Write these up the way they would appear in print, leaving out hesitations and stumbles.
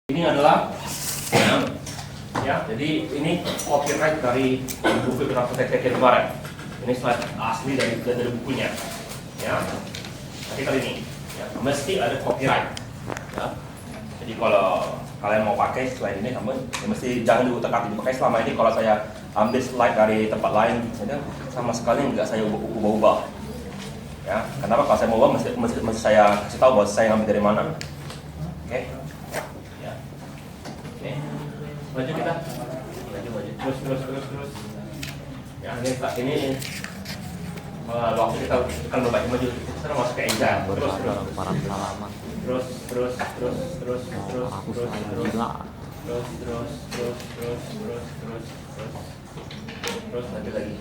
Ini adalah jadi ini copyright dari buku Praktek kemarin. Ini slide asli dari bukunya. Ya, tapi kali ini mesti ada copyright. Ya. Jadi kalau kalian mau pakai slide ini, kamu mesti jangan diutak-atik dipakai. Selama ini kalau saya ambil slide dari tempat lain, sama sekali nggak saya ubah-ubah. Ya, kenapa? Kalau saya mau ubah, mesti saya kasih tahu bahwa saya ngambil dari mana. Oke. Maju kita, maju, terus. Ya, ini waktu kita akan membaca maju, sekarang masuk ke Agile, terus, lanjut lagi.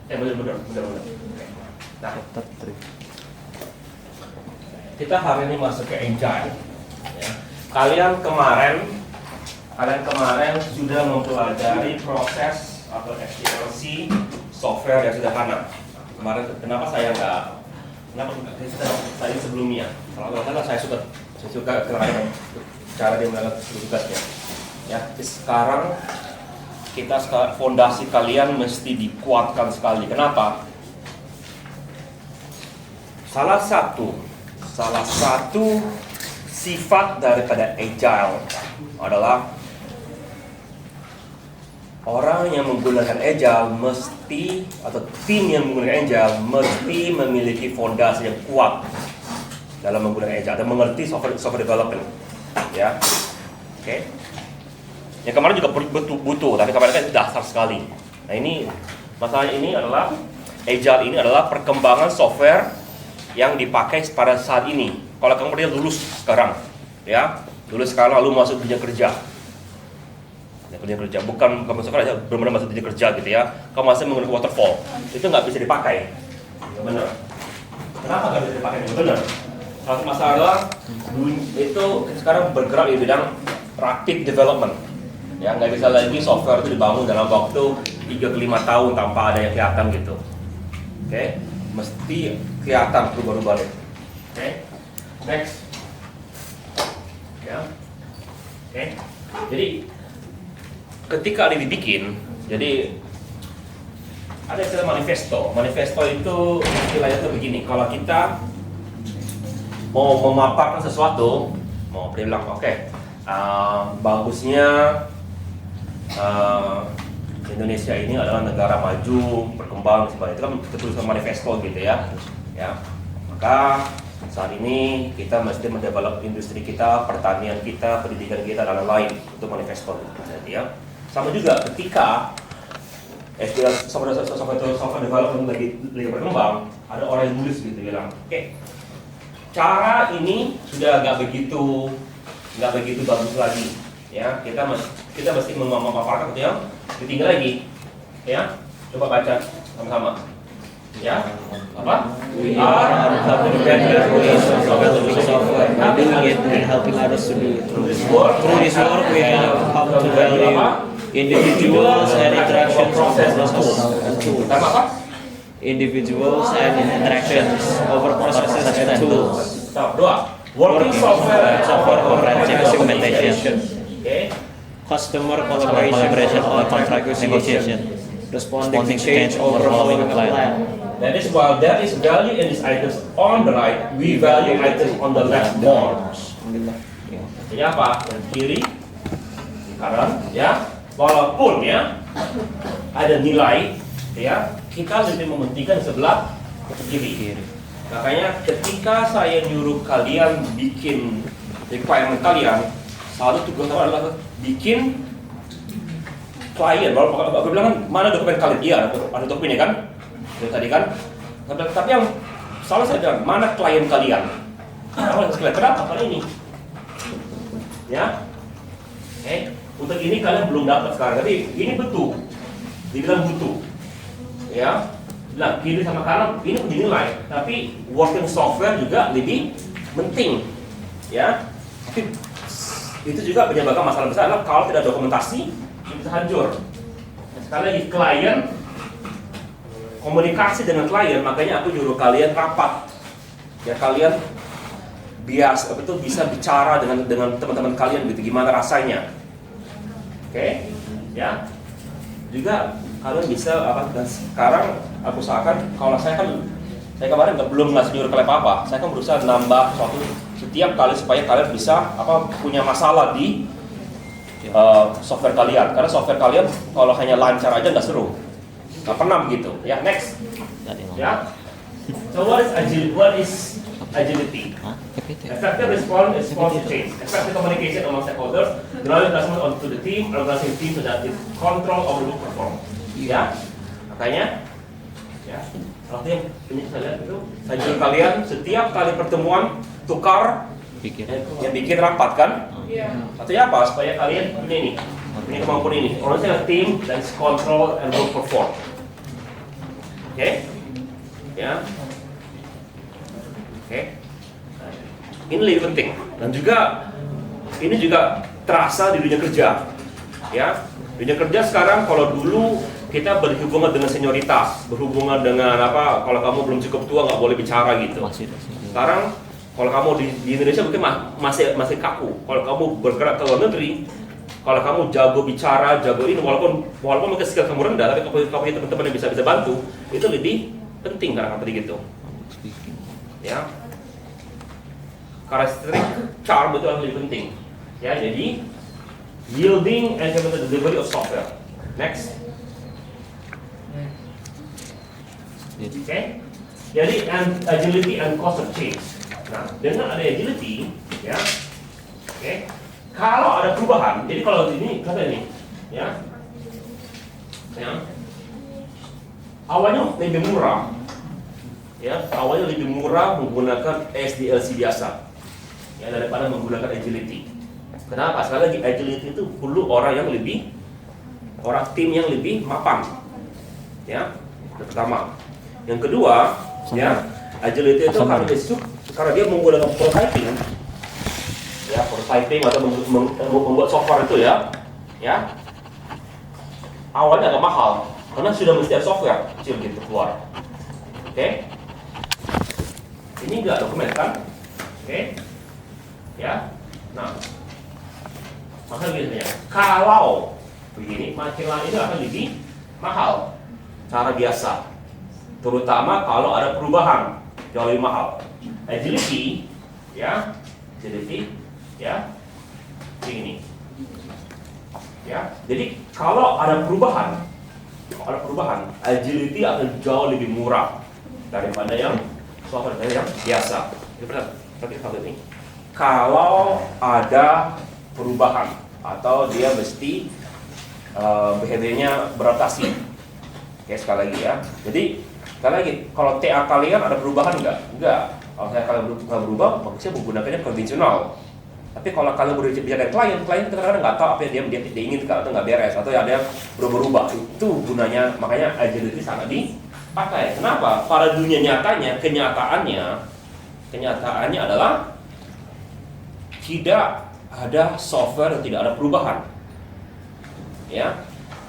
Bener. Nah, kita hari ini masuk ke Agile. Ya. Kalian kemarin sudah mempelajari proses atau SDLC software yang sederhana. Kemarin kenapa saya sebelumnya? Kalau saya suka cara dia melakukan tugasnya. Ya, sekarang fondasi kalian mesti dikuatkan sekali. Kenapa? Salah satu sifat daripada Agile adalah orang yang menggunakan Agile atau tim yang menggunakan Agile mesti memiliki fondasi yang kuat dalam menggunakan Agile dan mengerti software development. Ya, oke. Yang kemarin juga butuh, tapi kemarin kan dasar sekali. Nah ini masalah ini adalah Agile ini adalah perkembangan software yang dipakai pada saat ini. Kalau kamu dia lulus sekarang, lalu masuk dunia kerja. Bukan masuk kerja, benar-benar masuk dunia kerja gitu ya. Kamu masih menggunakan waterfall, itu nggak bisa dipakai. Benar. Kenapa nggak bisa dipakai? Benar. Satu masalah itu sekarang bergerak di bidang rapid development. Ya, nggak bisa lagi software itu dibangun dalam waktu 3-5 tahun tanpa ada yang kelihatan gitu. Oke, mesti kelihatan perubahan-perubahan. Oke, next. Ya, oke. Jadi ketika ini dibikin, jadi ada istilah manifesto. Manifesto itu istilahnya itu begini. Kalau kita mau memaparkan sesuatu, mau bilang bagusnya Indonesia ini adalah negara maju, berkembang, sebagainya. Itu kan tulisan manifesto gitu ya. Maka saat ini kita mesti mendevelop industri kita, pertanian kita, pendidikan kita, dan lain-lain. Itu manifesto gitu ya. Sama juga ketika software development lagi berkembang, ada orang yang nulis gitu bilang, cara ini sudah nggak begitu bagus lagi. Ya, kita mesti memaparkan gitu ya. Ditinggal lagi, ya. Coba baca sama-sama. Ya, apa? We are helping software, doing it and helping others to do it. Through this work, we have come to value individuals and interactions over tools. Individuals and interactions over processes and tools. Dua. Working software implementation. Customer collaboration or contract negotiation, responding to change or following a plan. That is, while there is value in these items on the right, we value items on the left more. Jadi apa? Yang kiri, kanan, ya. Walaupun ya ada nilai, ya, kita lebih mementingkan sebelah kiri. Makanya ketika saya nyuruh kalian bikin requirement kalian, satu tugas adalah bikin klien. Kalau aku bilang kan, mana dokumen kalian? Iya, ada dokumennya kan? Dari tadi kan? Tapi yang salah saya bilang, mana klien kalian? Kenapa kali ini? Ya, untuk ini kalian belum dapat sekarang. Tapi ini butuh, dibilang butuh. Ya, bilang kiri sama kanan ini punya nilai. Tapi working software juga lebih penting. Ya, tapi itu juga menyebabkan masalah besar adalah kalau tidak dokumentasi bisa hancur. Sekali lagi klien komunikasi dengan klien, makanya aku nyuruh kalian rapat. Ya kalian bisa bicara dengan teman-teman kalian gitu, gimana rasanya. Oke? Ya. Juga kalian bisa dan sekarang aku usahakan, kalau saya kemarin belum ngasih nyuruh kalian apa, saya kan berusaha nambah suatu setiap kali supaya kalian bisa punya masalah di software kalian, karena software kalian kalau hanya lancar aja nggak seru, nggak pernah begitu. Ya, next. Ya. So what is agility? Effective response to change, effective communication among stakeholders, driving customers onto the team, organizing team so that it control our work perform. Ya, makanya, ya, artinya ini saya lihat itu, saya nyuruh kalian setiap kali pertemuan tukar, bikin rapat kan? Artinya apa? Supaya kalian ini kemampuan ini, organizing team dan control and work perform. Oke, ya, oke. Ini lebih penting dan juga ini juga terasa di dunia kerja, ya. Dunia kerja sekarang, kalau dulu kita berhubungan dengan senioritas, berhubungan dengan kalau kamu belum cukup tua nggak boleh bicara gitu. Sekarang kalau kamu di Indonesia mungkin masih kaku. Kalau kamu bergerak ke luar negeri, kalau kamu jago bicara, jago ini, walaupun mungkin skill kamu rendah, tapi kalau punya teman-teman yang bisa bantu, itu lebih penting karena tadi gitu. Ya. Karakteristik charm itu yang lebih penting. Ya, jadi yielding and capable delivery of software. Next. Oke. Jadi agility and cost of change. Nah, dengan ada agility, ya. Oke. Kalau ada perubahan, jadi kalau ini kata ini, ya. Ya. Awalnya lebih murah. Ya, awalnya lebih murah menggunakan SDLC biasa. Ya, daripada menggunakan agility. Kenapa? Sekali lagi, agility itu perlu orang tim yang lebih mapan. Ya, yang pertama. Yang kedua, ya, agility itu karena dia menggunakan prototyping, ya, prototyping atau membuat software itu ya, awalnya agak mahal karena sudah mesti ada software kecil gitu keluar. Oke. Ini enggak dokumen kan? Oke. Ya, nah, maka biasanya kalau begini, makin lama itu akan lebih mahal cara biasa, terutama kalau ada perubahan jauh lebih mahal. Agility, ya, begini, ya. Jadi kalau ada perubahan, agility akan jauh lebih murah daripada yang software yang biasa. Seperti hal ini. Kalau ada perubahan atau dia mesti behaviornya beradaptasi. Oke, sekali lagi ya. Jadi sekali lagi, kalau TA kalian ada perubahan enggak? Kalau saya kalian berubah, bagusnya menggunakannya konvensional. Tapi kalau kalian berbicara dengan klien kadang-kadang nggak tahu apa yang dia inginkan atau nggak beres atau ada yang berubah-ubah. Itu gunanya, makanya agility sangat dipakai. Kenapa? Pada dunia nyatanya, kenyataannya adalah tidak ada software yang tidak ada perubahan. Ya,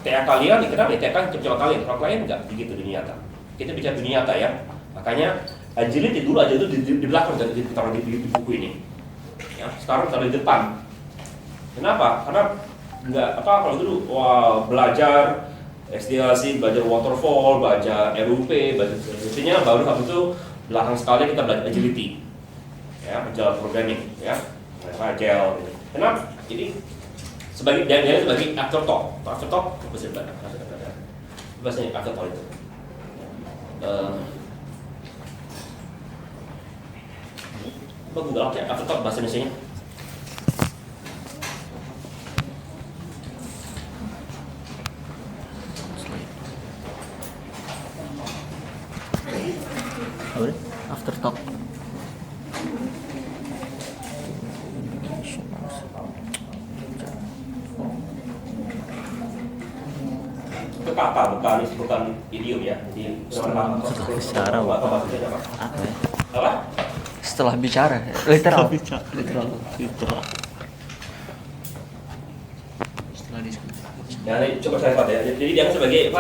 TA kalian dikenal, TA kan cuma kalian, kalau klien enggak begitu dunia nyata. Kita bicara dunia nyata ya. Makanya agility dulu aja itu di belakang, ditaruh di buku ini. Ya, sekarang taruh di depan. Kenapa? Karena enggak kalau dulu belajar SDLC, belajar waterfall, belajar RUP, belajar sebagainya, baru habis itu belakang sekali kita belajar agility. Ya, belajar programming, ya. Agile. Kenapa? Jadi sebagai afterthought. Afterthought bahasanya afterthought itu. Apa Google ya afterthought bahasa Indonesianya? Afterthought. Itu kata, bukan idiom ya. Jadi setelah bicara apa ya? Apa? Setelah bicara, literal. Setelah diskusi. Ya, coba saya lihat ya. Jadi dia sebagai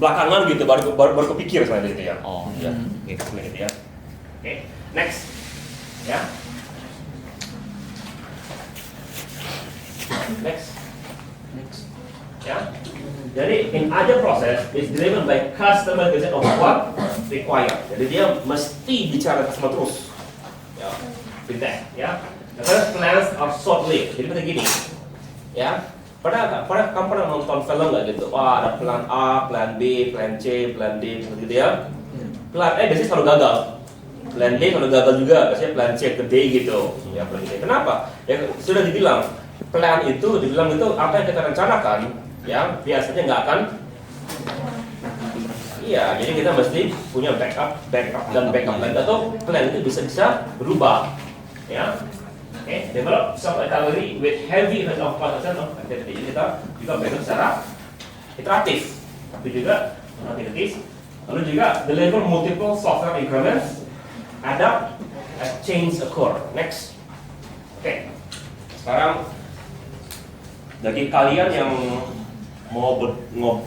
belakangan gitu baru kepikir saya gitu ya. Oh, Ya, gitu ya. Oke, next. Ya. Next. Ya. Jadi in agile process is driven by customer vision of what required. Jadi dia mesti bicara customer terus. Ya, feedback. Ya. The first plans are short lived. Jadi seperti gini. Ya. Pernah kamu pernah nonton film nggak gitu? Wah, ada plan A, plan B, plan C, plan D, seperti itu ya. Plan A biasanya selalu gagal. Plan D selalu gagal juga, biasanya plan C ke D gitu. Ya, plan D. Kenapa? Ya sudah dibilang, plan itu dibilang itu apa yang kita rencanakan, ya biasanya nggak akan. Iya, jadi kita mesti punya backup dan backup plan atau plan itu bisa berubah. Ya. Okay, develop some itinerary with heavy event of participation of activity. Jadi kita juga belajar secara iteratif, tapi juga activities. Lalu juga deliver multiple software increments, adapt as change occur. Next. Oke. Sekarang bagi kalian yang mau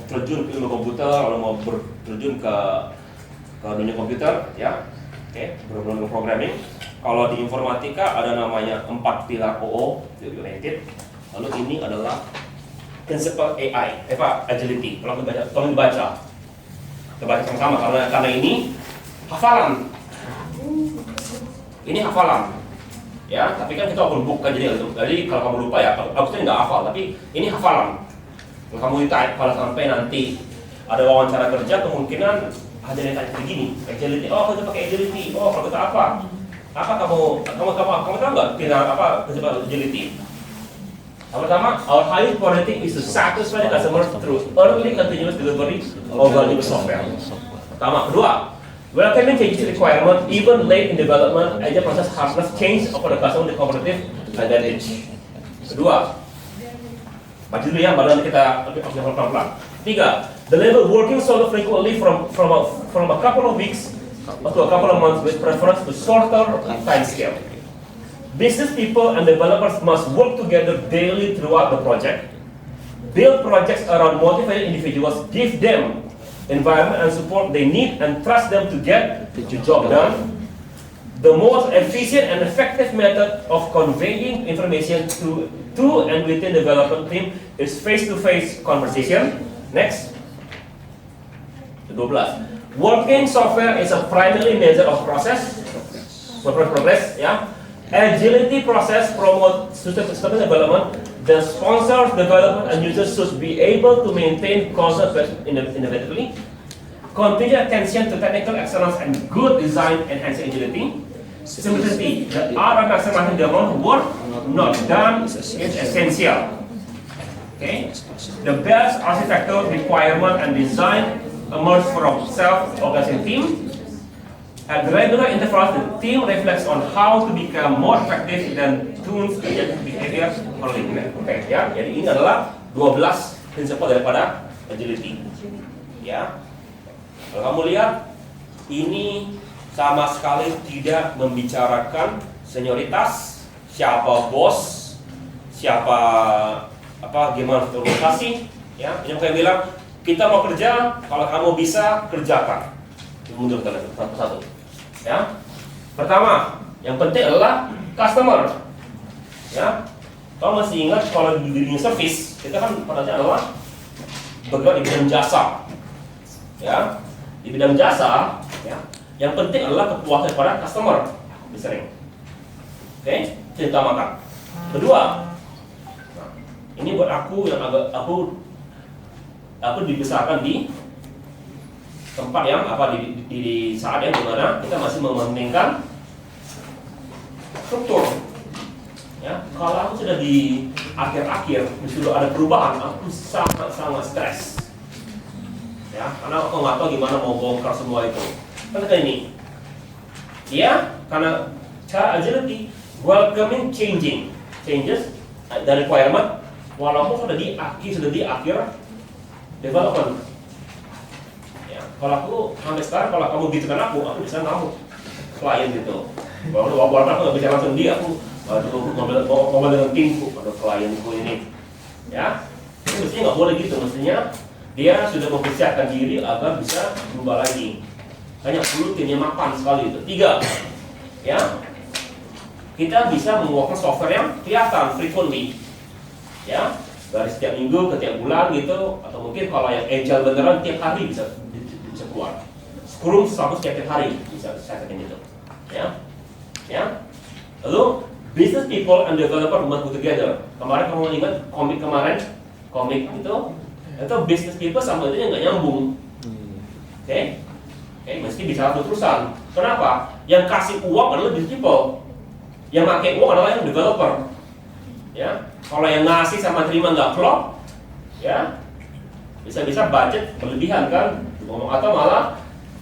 terjun ke ilmu komputer atau mau terjun ke dunia komputer, ya, berburu programming. Kalau di informatika ada namanya 4 pilar OO, oriented. Lalu ini adalah principle AI, agility. Tolong dibaca sama-sama karena ini hafalan. Ini hafalan, ya. Tapi kan kita akan buka jadi kalau kamu lupa ya, aku nggak hafal. Tapi ini hafalan. Kalau kamu ditanya, kalau sampai nanti ada wawancara kerja, kemungkinan ada yang tanya begini, agility. Oh, kita pakai agility. Oh, kalau kita apa? Apa kamu tahu nggak pilar apa prinsip agility? Pertama, our highest priority is to satisfy the customer through early continuous delivery of valuable software. Pertama, kedua, welcoming changes requirement even late in development, agile process harness change for the customer the competitive advantage. Kedua, baca dulu ya, baru nanti kita pelan-pelan. Tiga, deliver working solo frequently from a couple of weeks to a couple of months with preference to shorter time scale. Business people and developers must work together daily throughout the project. Build projects around motivated individuals, give them environment and support they need, and trust them to get the job done. The most efficient and effective method of conveying information to and within the development team is face-to-face conversation. Next. 12. Working software is a primary measure of progress. Yeah. Agility process promotes system development. The sponsors, development, and users should be able to maintain constant innovatively. Continue attention to technical excellence and good design enhancing agility. Simplicity. The art of maximizing the amount of work not done is essential. Okay. The best architecture requirement and design emerge from self-organizing team. At regular intervals, the team reflects on how to become more effective dan tunes behavior following. Oke, ya. Jadi ini adalah 12 prinsip daripada agility. Ya. Kalau kamu lihat, ini sama sekali tidak membicarakan senioritas, siapa bos, siapa gimana organisasi. Ya, yang saya bilang. Kita mau kerja, kalau kamu bisa kerjakan. Mundur kita satu-satu. Ya. Pertama, yang penting adalah customer. Ya. Kamu masih ingat kalau di dunia service, kita kan perannya adalah bergerak di bidang jasa. Ya. Di bidang jasa, ya. Yang penting adalah kepuasan pada customer. Sering. Oke, kita makan. Kedua, ini buat aku yang aku dibesarkan di tempat yang di saat yang dimana kita masih mementingkan struktur. Ya, kalau aku sudah di akhir-akhir disuruh ada perubahan, aku sangat stres. Ya, karena aku nggak tahu gimana mau bongkar semua itu. Karena ini, ya, karena cara agility welcoming changes dari requirement, walaupun sudah di akhir development. Ya, kalau aku sampai sekarang kalau kamu gitukan aku bisa ngamuk klien gitu. Walaupun aku nggak bisa langsung dia, aku ngomong dengan timku, ada klienku ini. Ya, mestinya nggak boleh gitu. Mestinya dia sudah mempersiapkan diri agar bisa berubah lagi. Hanya rutinnya makan sekali itu. 3, ya, kita bisa mengeluarkan software yang kelihatan frequently, ya, dari setiap minggu ke tiap bulan gitu, atau mungkin kalau yang agile beneran tiap hari bisa keluar. Scrum 100 tiap hari bisa seperti itu, ya, ya. Lalu business people and developer must go together. Kemarin kamu ingat komik itu business people sama itu nggak nyambung. Oke, mesti bicara terusan. Kenapa? Yang kasih uang adalah business people, yang pakai uang adalah yang developer. Ya, kalau yang ngasih sama terima nggak klop, ya bisa-bisa budget berlebihan kan, atau malah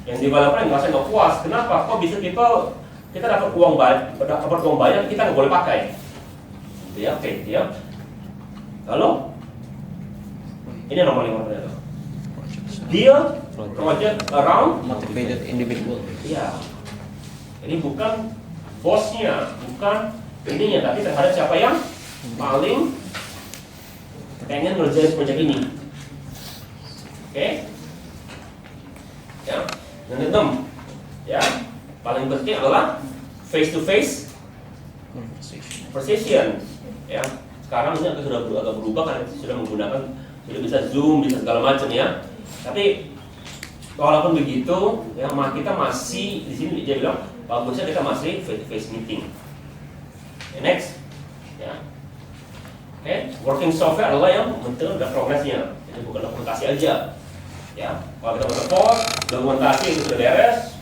yang developer yang ngerasa nggak puas. Kenapa? Kok business people kita dapat uang banyak, kita nggak boleh pakai. Ya, oke, ya. Lalu ini nomor 5 ternyata. Build project around Motivated individual. iya. Ini bukan bosnya, bukan ininya, tapi terhadap siapa yang paling pengen ngerjain proyek ini. Oke? Ya. Yang ke-6, ya, paling penting adalah face to face conversation. Ya. Sekarang ini sudah agak berubah karena sudah menggunakan, sudah bisa Zoom, bisa segala macam ya. Tapi walaupun begitu, ya, kita masih di sini dia bilang bagusnya kita masih face to face meeting. Next, ya. Working software adalah yang penting ada progresnya, jadi bukan dokumentasi aja. Ya, kalau kita bertepot, dokumentasi itu sudah beres,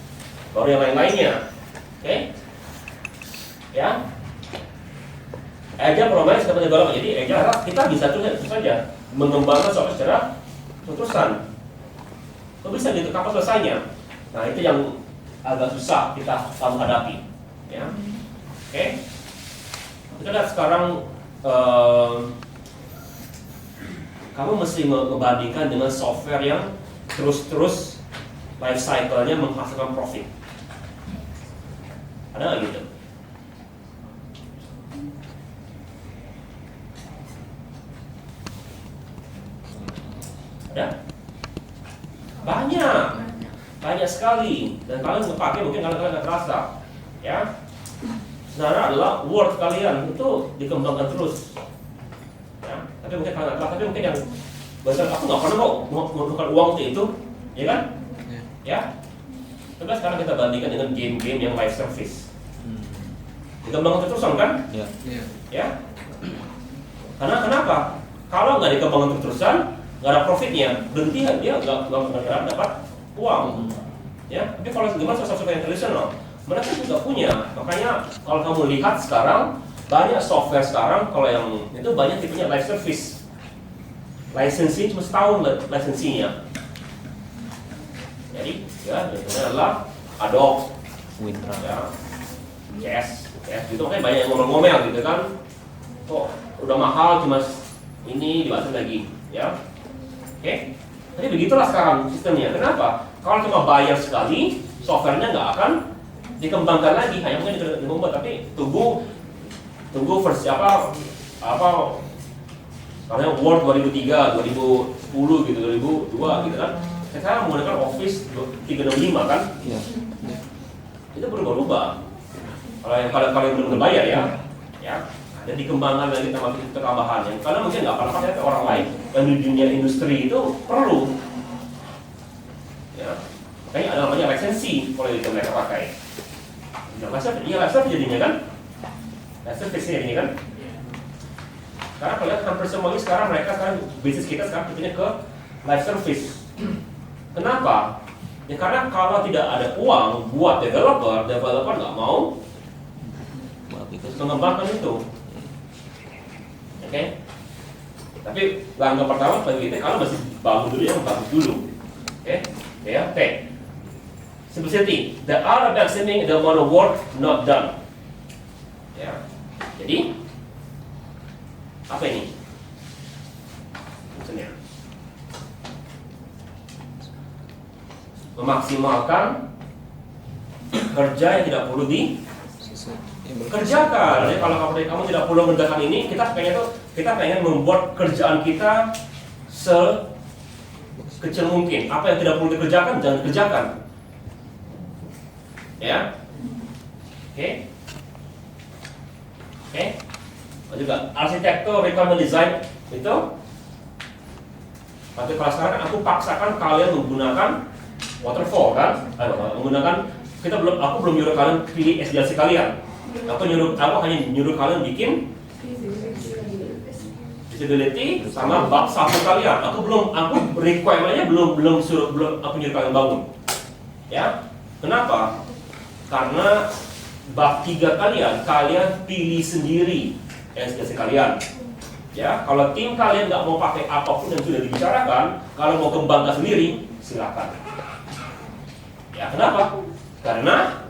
baru yang lain-lainnya. Ya. Agile promise kepada developer. Jadi agile adalah kita bisa terus saja mengembangkan software secara terusan. Kok bisa gitu? Kapan selesainya? Nah, itu yang agak susah kita hadapi. Ya. Kita lihat sekarang kamu mesti membandingkan dengan software yang terus life cycle-nya menghasilkan profit. Ada nggak gitu? Ada? Banyak sekali. Dan kalian nggak mungkin kalian nggak terasa, ya. Sebenarnya adalah Word kalian itu dikembangkan terus, ya. Tapi mungkin kalian nggak terasa, tapi mungkin yang besar aku nggak pernah mau mengeluarkan uang untuk itu, ya kan? Ya. Coba sekarang kita bandingkan dengan game-game yang live service. Dikembangkan terus kan? Ya. Karena kenapa? Kalau nggak dikembangkan terusan, nggak ada profitnya, berhenti dia nggak dapat uang. Ya, tapi kalau gimana software yang tradisional, mereka juga punya. Makanya kalau kamu lihat sekarang banyak software sekarang kalau yang itu banyak tipenya live service. Licensing cuma setahun lisensinya. Jadi ya itu adalah Adobe, Wintra, ya, CS gitu. Makanya banyak yang ngomel-ngomel gitu kan. Kok udah mahal cuma ini dibahas lagi, ya. Jadi begitulah sekarang sistemnya. Kenapa? Kalau cuma bayar sekali, softwarenya nggak akan dikembangkan lagi, hanya mungkin dikembangkan, tapi tunggu versi apa karena Word 2003, 2010 gitu, 2002 gitu kan. Sekarang menggunakan Office 365 kan? Itu berubah-ubah. Kalau yang belum bayar ya. Dan dikembangkan lagi tambah tambahan yang karena mungkin nggak pernah pakai orang lain yang di dunia industri itu perlu, ya. Makanya ada namanya lisensi kalau itu mereka pakai. Nah, live jadinya kan, live jadinya kan. Karena kalau lihat hampir semuanya sekarang bisnis kita sekarang pintunya ke live service. Kenapa? Ya karena kalau tidak ada uang buat developer nggak mau mengembangkan itu. Tapi langkah pertama bagi kita kalau masih bangun dulu yang bagus dulu. Simplicity, the art of maximizing the amount of work not done. Ya. Jadi apa ini? Maksudnya memaksimalkan kerja yang tidak perlu dikerjakan. Jadi kalau kamu tidak perlu mengerjakan ini, kita pengen membuat kerjaan kita sekecil mungkin. Apa yang tidak perlu dikerjakan, jangan dikerjakan. Ya, oke. Juga arsitektur requirement design itu. Pada kelas sekarang aku paksakan kalian menggunakan waterfall kan? Aku belum nyuruh kalian pilih SDLC kalian. Aku hanya nyuruh kalian bikin visibility sama bab 1 kalian. Aku requirementnya belum aku nyuruh kalian bangun. Ya, kenapa? Karena bab 3 kalian pilih sendiri SDLC kalian. Ya, kalau tim kalian nggak mau pakai apapun yang sudah dibicarakan, kalau mau kembangkan sendiri, silakan. Ya, kenapa? Karena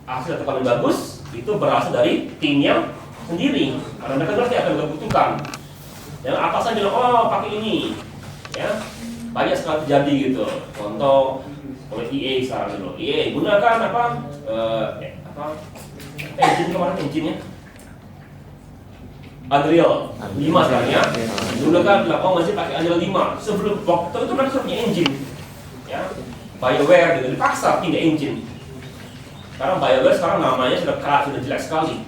hasil yang paling bagus itu berasal dari timnya sendiri. Karena mereka nanti akan membutuhkan. Yang atasan bilang, oh pakai ini, ya banyak sekali terjadi gitu. Contoh oleh EA sekarang dulu, EA gunakan engine-nya Unreal 5 sekarang ya. Dulu kan masih pakai Unreal 5. Sebelum waktu itu mereka sudah punya engine. Ya. BioWare gitu dipaksa pindah engine. Sekarang BioWare namanya sudah jelek sekali.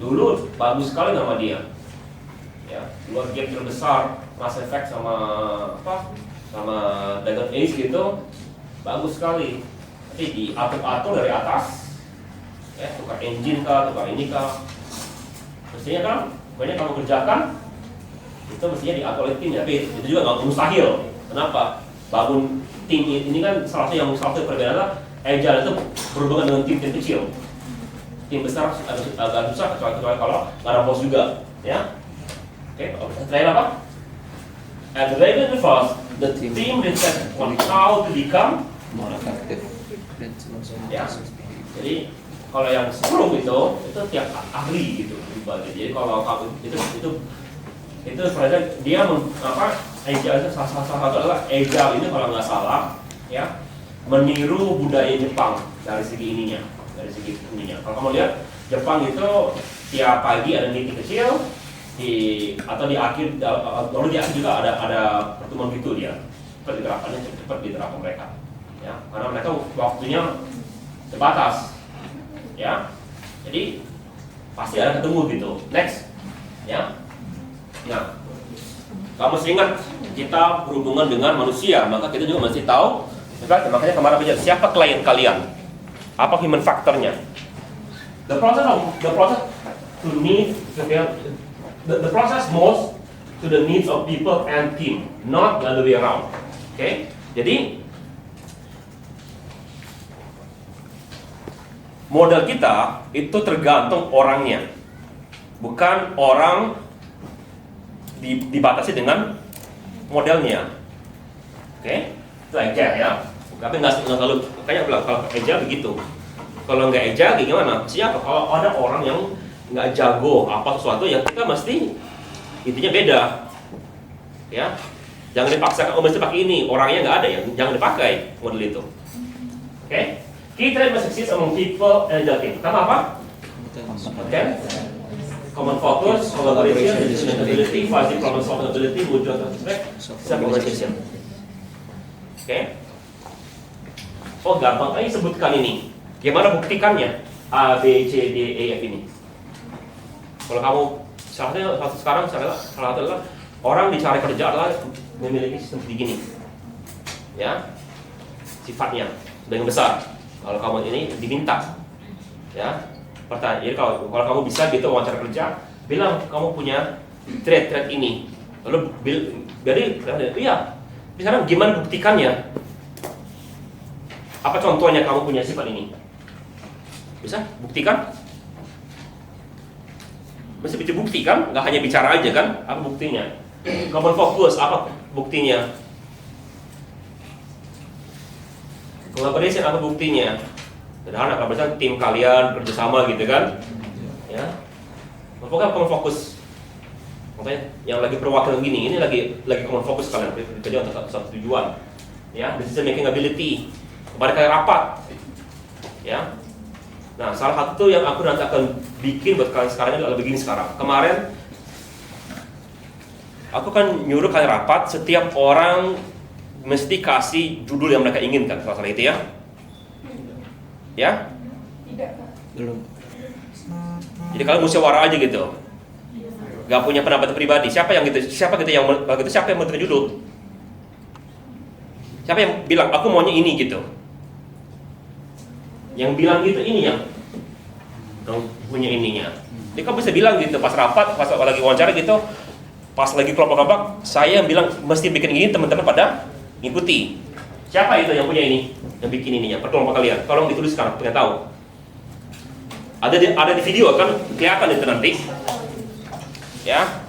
Dulu bagus sekali nama dia. Ya, dua game terbesar Mass Effect sama Dragon Age gitu bagus sekali. Tapi diatur-atur dari atas. Ya, tukar engine kah, tukar ini kah. Mestinya kan banyak kamu kerjakan itu mestinya diatur oleh tim, tapi itu juga nggak mustahil. Kenapa? Bangun tim ini kan salah satu perbedaan adalah Agile itu berhubungan dengan tim kecil. Tim besar agak susah kecuali kalau nggak ada bos juga, ya. Oke, terakhir apa? At the very first, the team decide on how to become more effective. Ya. Jadi kalau yang 10 itu tiap ahli gitu. Jadi kalau kamu itu sebenarnya dia Agile itu salah satu adalah Agile ini kalau nggak salah ya meniru budaya Jepang dari segi ininya. Kalau kamu lihat Jepang itu tiap pagi ada meeting kecil atau di akhir juga ada pertemuan gitu dia cepat diterapkan mereka ya karena mereka waktunya terbatas ya jadi pasti ada ketemu gitu. Next ya. Nah, kamu mesti ingat kita berhubungan dengan manusia, maka kita juga mesti tahu. Makanya kemarin belajar siapa klien kalian, apa human factornya. The process most to the needs of people and team, not the other way around. Okay? Jadi modal kita itu tergantung orangnya, bukan orang dibatasi dengan modelnya. Oke? Itu aja ya. Tapi nggak selalu kayak kalau aja begitu. Kalau nggak aja gimana? Siapa? Kalau ada orang yang nggak jago apa sesuatu ya kita mesti intinya beda. Ya. Jangan dipaksakan mesti pakai ini, orangnya nggak ada ya, jangan dipakai model itu. Oke? Key trait must exist among people and the team. Pertama apa? Okay. Common focus, collaboration, decision ability, fuzzy problem solving ability, mutual respect, self-organization. Oke. Oh gampang, ayo sebutkan ini. Gimana buktikannya? A, B, C, D, E, F ini. Kalau kamu salah satu adalah orang dicari kerja adalah memiliki sistem seperti gini. Ya. Sifatnya sebagian besar. Kalau kamu ini diminta, ya pertanyaan. Jadi kalau kamu bisa gitu wawancara kerja, bilang kamu punya trait ini. Lalu jadi iya. Sekarang gimana buktikannya? Apa contohnya kamu punya sifat ini? Bisa buktikan? Mesti bisa buktikan, nggak hanya bicara aja kan? Apa buktinya? Common focus, apa buktinya? Collaboration apa buktinya? Sederhana, kalau tim kalian kerjasama gitu kan? Ya, pokoknya common fokus. Makanya yang lagi perwakilan gini, ini lagi common fokus kalian kerja untuk satu tujuan. Ya, decision making ability, kepada kalian rapat. Ya, nah salah satu yang aku nanti akan bikin buat kalian sekarang ini adalah begini sekarang. Kemarin aku kan nyuruh kalian rapat, setiap orang mesti kasih judul yang mereka inginkan, salah itu ya? Ya? Tidak, Pak. Belum. Jadi kalian musyawarah aja gitu. Gak punya pendapat pribadi. Siapa yang yang menentukan judul? Siapa yang bilang aku maunya ini gitu? Yang bilang gitu ini yang punya ininya. Jadi kamu bisa bilang gitu pas rapat, pas lagi wawancara gitu, pas lagi kelompok-kelompok, saya yang bilang mesti bikin ini, teman-teman pada ngikuti. Siapa itu yang punya ini? Yang bikin ininya? Perkelompok kalian. Tolong dituliskan, pengen tahu. Ada di video kan kelihatan itu nanti. Ya.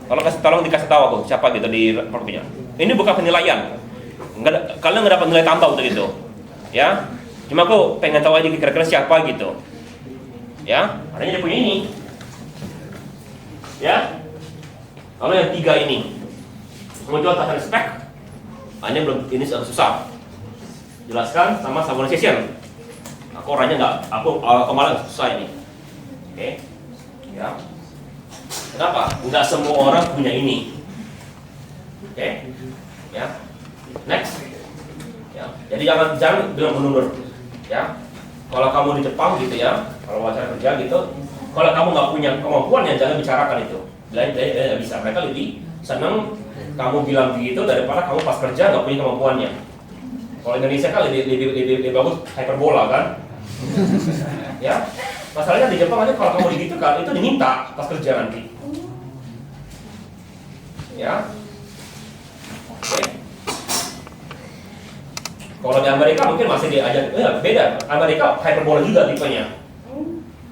Tolong dikasih tahu aku siapa gitu di kelompoknya. Ini bukan penilaian. Kalian nggak dapat nilai tambah untuk itu. Ya. Cuma aku pengen tahu aja kira-kira siapa gitu. Ya, adanya dia punya ini. Ya. Kalau yang 3 ini muncul tata spek, hanya belum, ini susah. Jelaskan sama subordination. Aku orangnya nggak, aku kemarin susah ini. Oke. Ya. Kenapa? Nggak semua orang punya ini. Oke. Ya. Next. Ya. Jadi jangan bilang mundur. Ya. Kalau kamu di Jepang gitu ya, kalau wawancara kerja gitu, kalau kamu nggak punya kemampuan ya jangan bicarakan itu. Nggak bisa. Mereka lebih senang kamu bilang begitu daripada kamu pas kerja nggak punya kemampuannya. Kalau Indonesia kan lebih bagus hyperbola kan. Ya. Masalahnya di Jepang aja kalau kamu begitu kan itu diminta pas kerja nanti. Ya. Oke. Kalau di Amerika mungkin masih diajar, beda. Amerika hyperbola juga tipenya.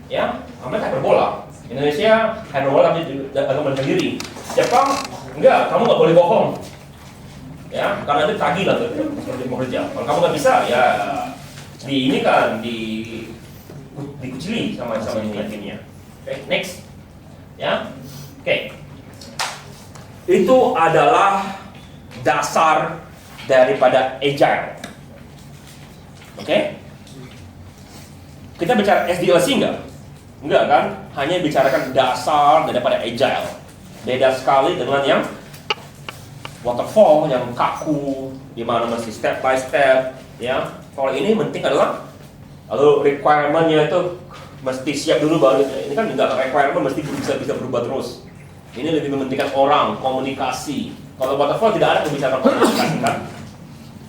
Ya, Amerika hyperbola. Indonesia hyperbola tapi agak sendiri. Jepang enggak, kamu nggak boleh bohong. Ya, karena itu tagih lah tuh mau kerja. Kalau kamu nggak bisa, ya ini kan dikucili sama ini timnya. Oke, next. Ya, oke. Itu adalah dasar daripada agile. Oke? Kita bicara SDLC enggak? Enggak kan? Hanya bicarakan dasar daripada agile. Beda sekali dengan yang waterfall, yang kaku, di mana mesti step by step, ya. Kalau ini penting adalah lalu requirement-nya itu mesti siap dulu baru. Ini kan enggak, requirement mesti bisa berubah terus. Ini lebih mementingkan orang, komunikasi. Kalau waterfall tidak ada pembicaraan komunikasi kan?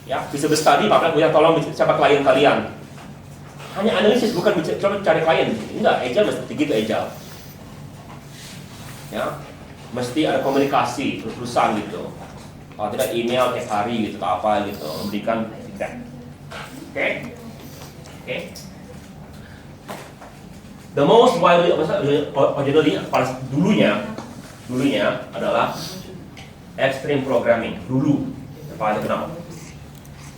Ya, bisa study, maka punya tolong siapa klien kalian. Hanya analisis, bukan coba cari klien. Enggak, agile mesti gitu agile. Ya, mesti ada komunikasi terus-terusan gitu. Kalau tidak email tiap hari gitu, apa gitu, memberikan feedback. Oke? Oke? The most widely originally dulunya adalah extreme programming dulu. Apa itu kenapa?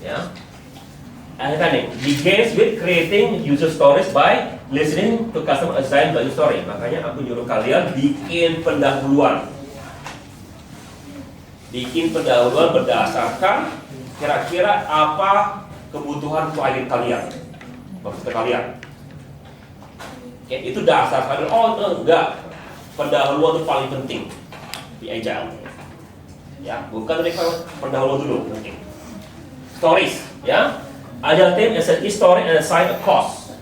Ya, and begins with creating user stories by listening to customer assigned value story. Makanya aku nyuruh kalian bikin pendahuluan. Bikin pendahuluan berdasarkan kira-kira apa kebutuhan klien kalian, maksud kalian. Oke, itu dasar kalian. Oh enggak, pendahuluan itu paling penting di agile. Ya, bukan pendahuluan dulu mungkin. Stories, ya. Agile team is a story and assign a cost.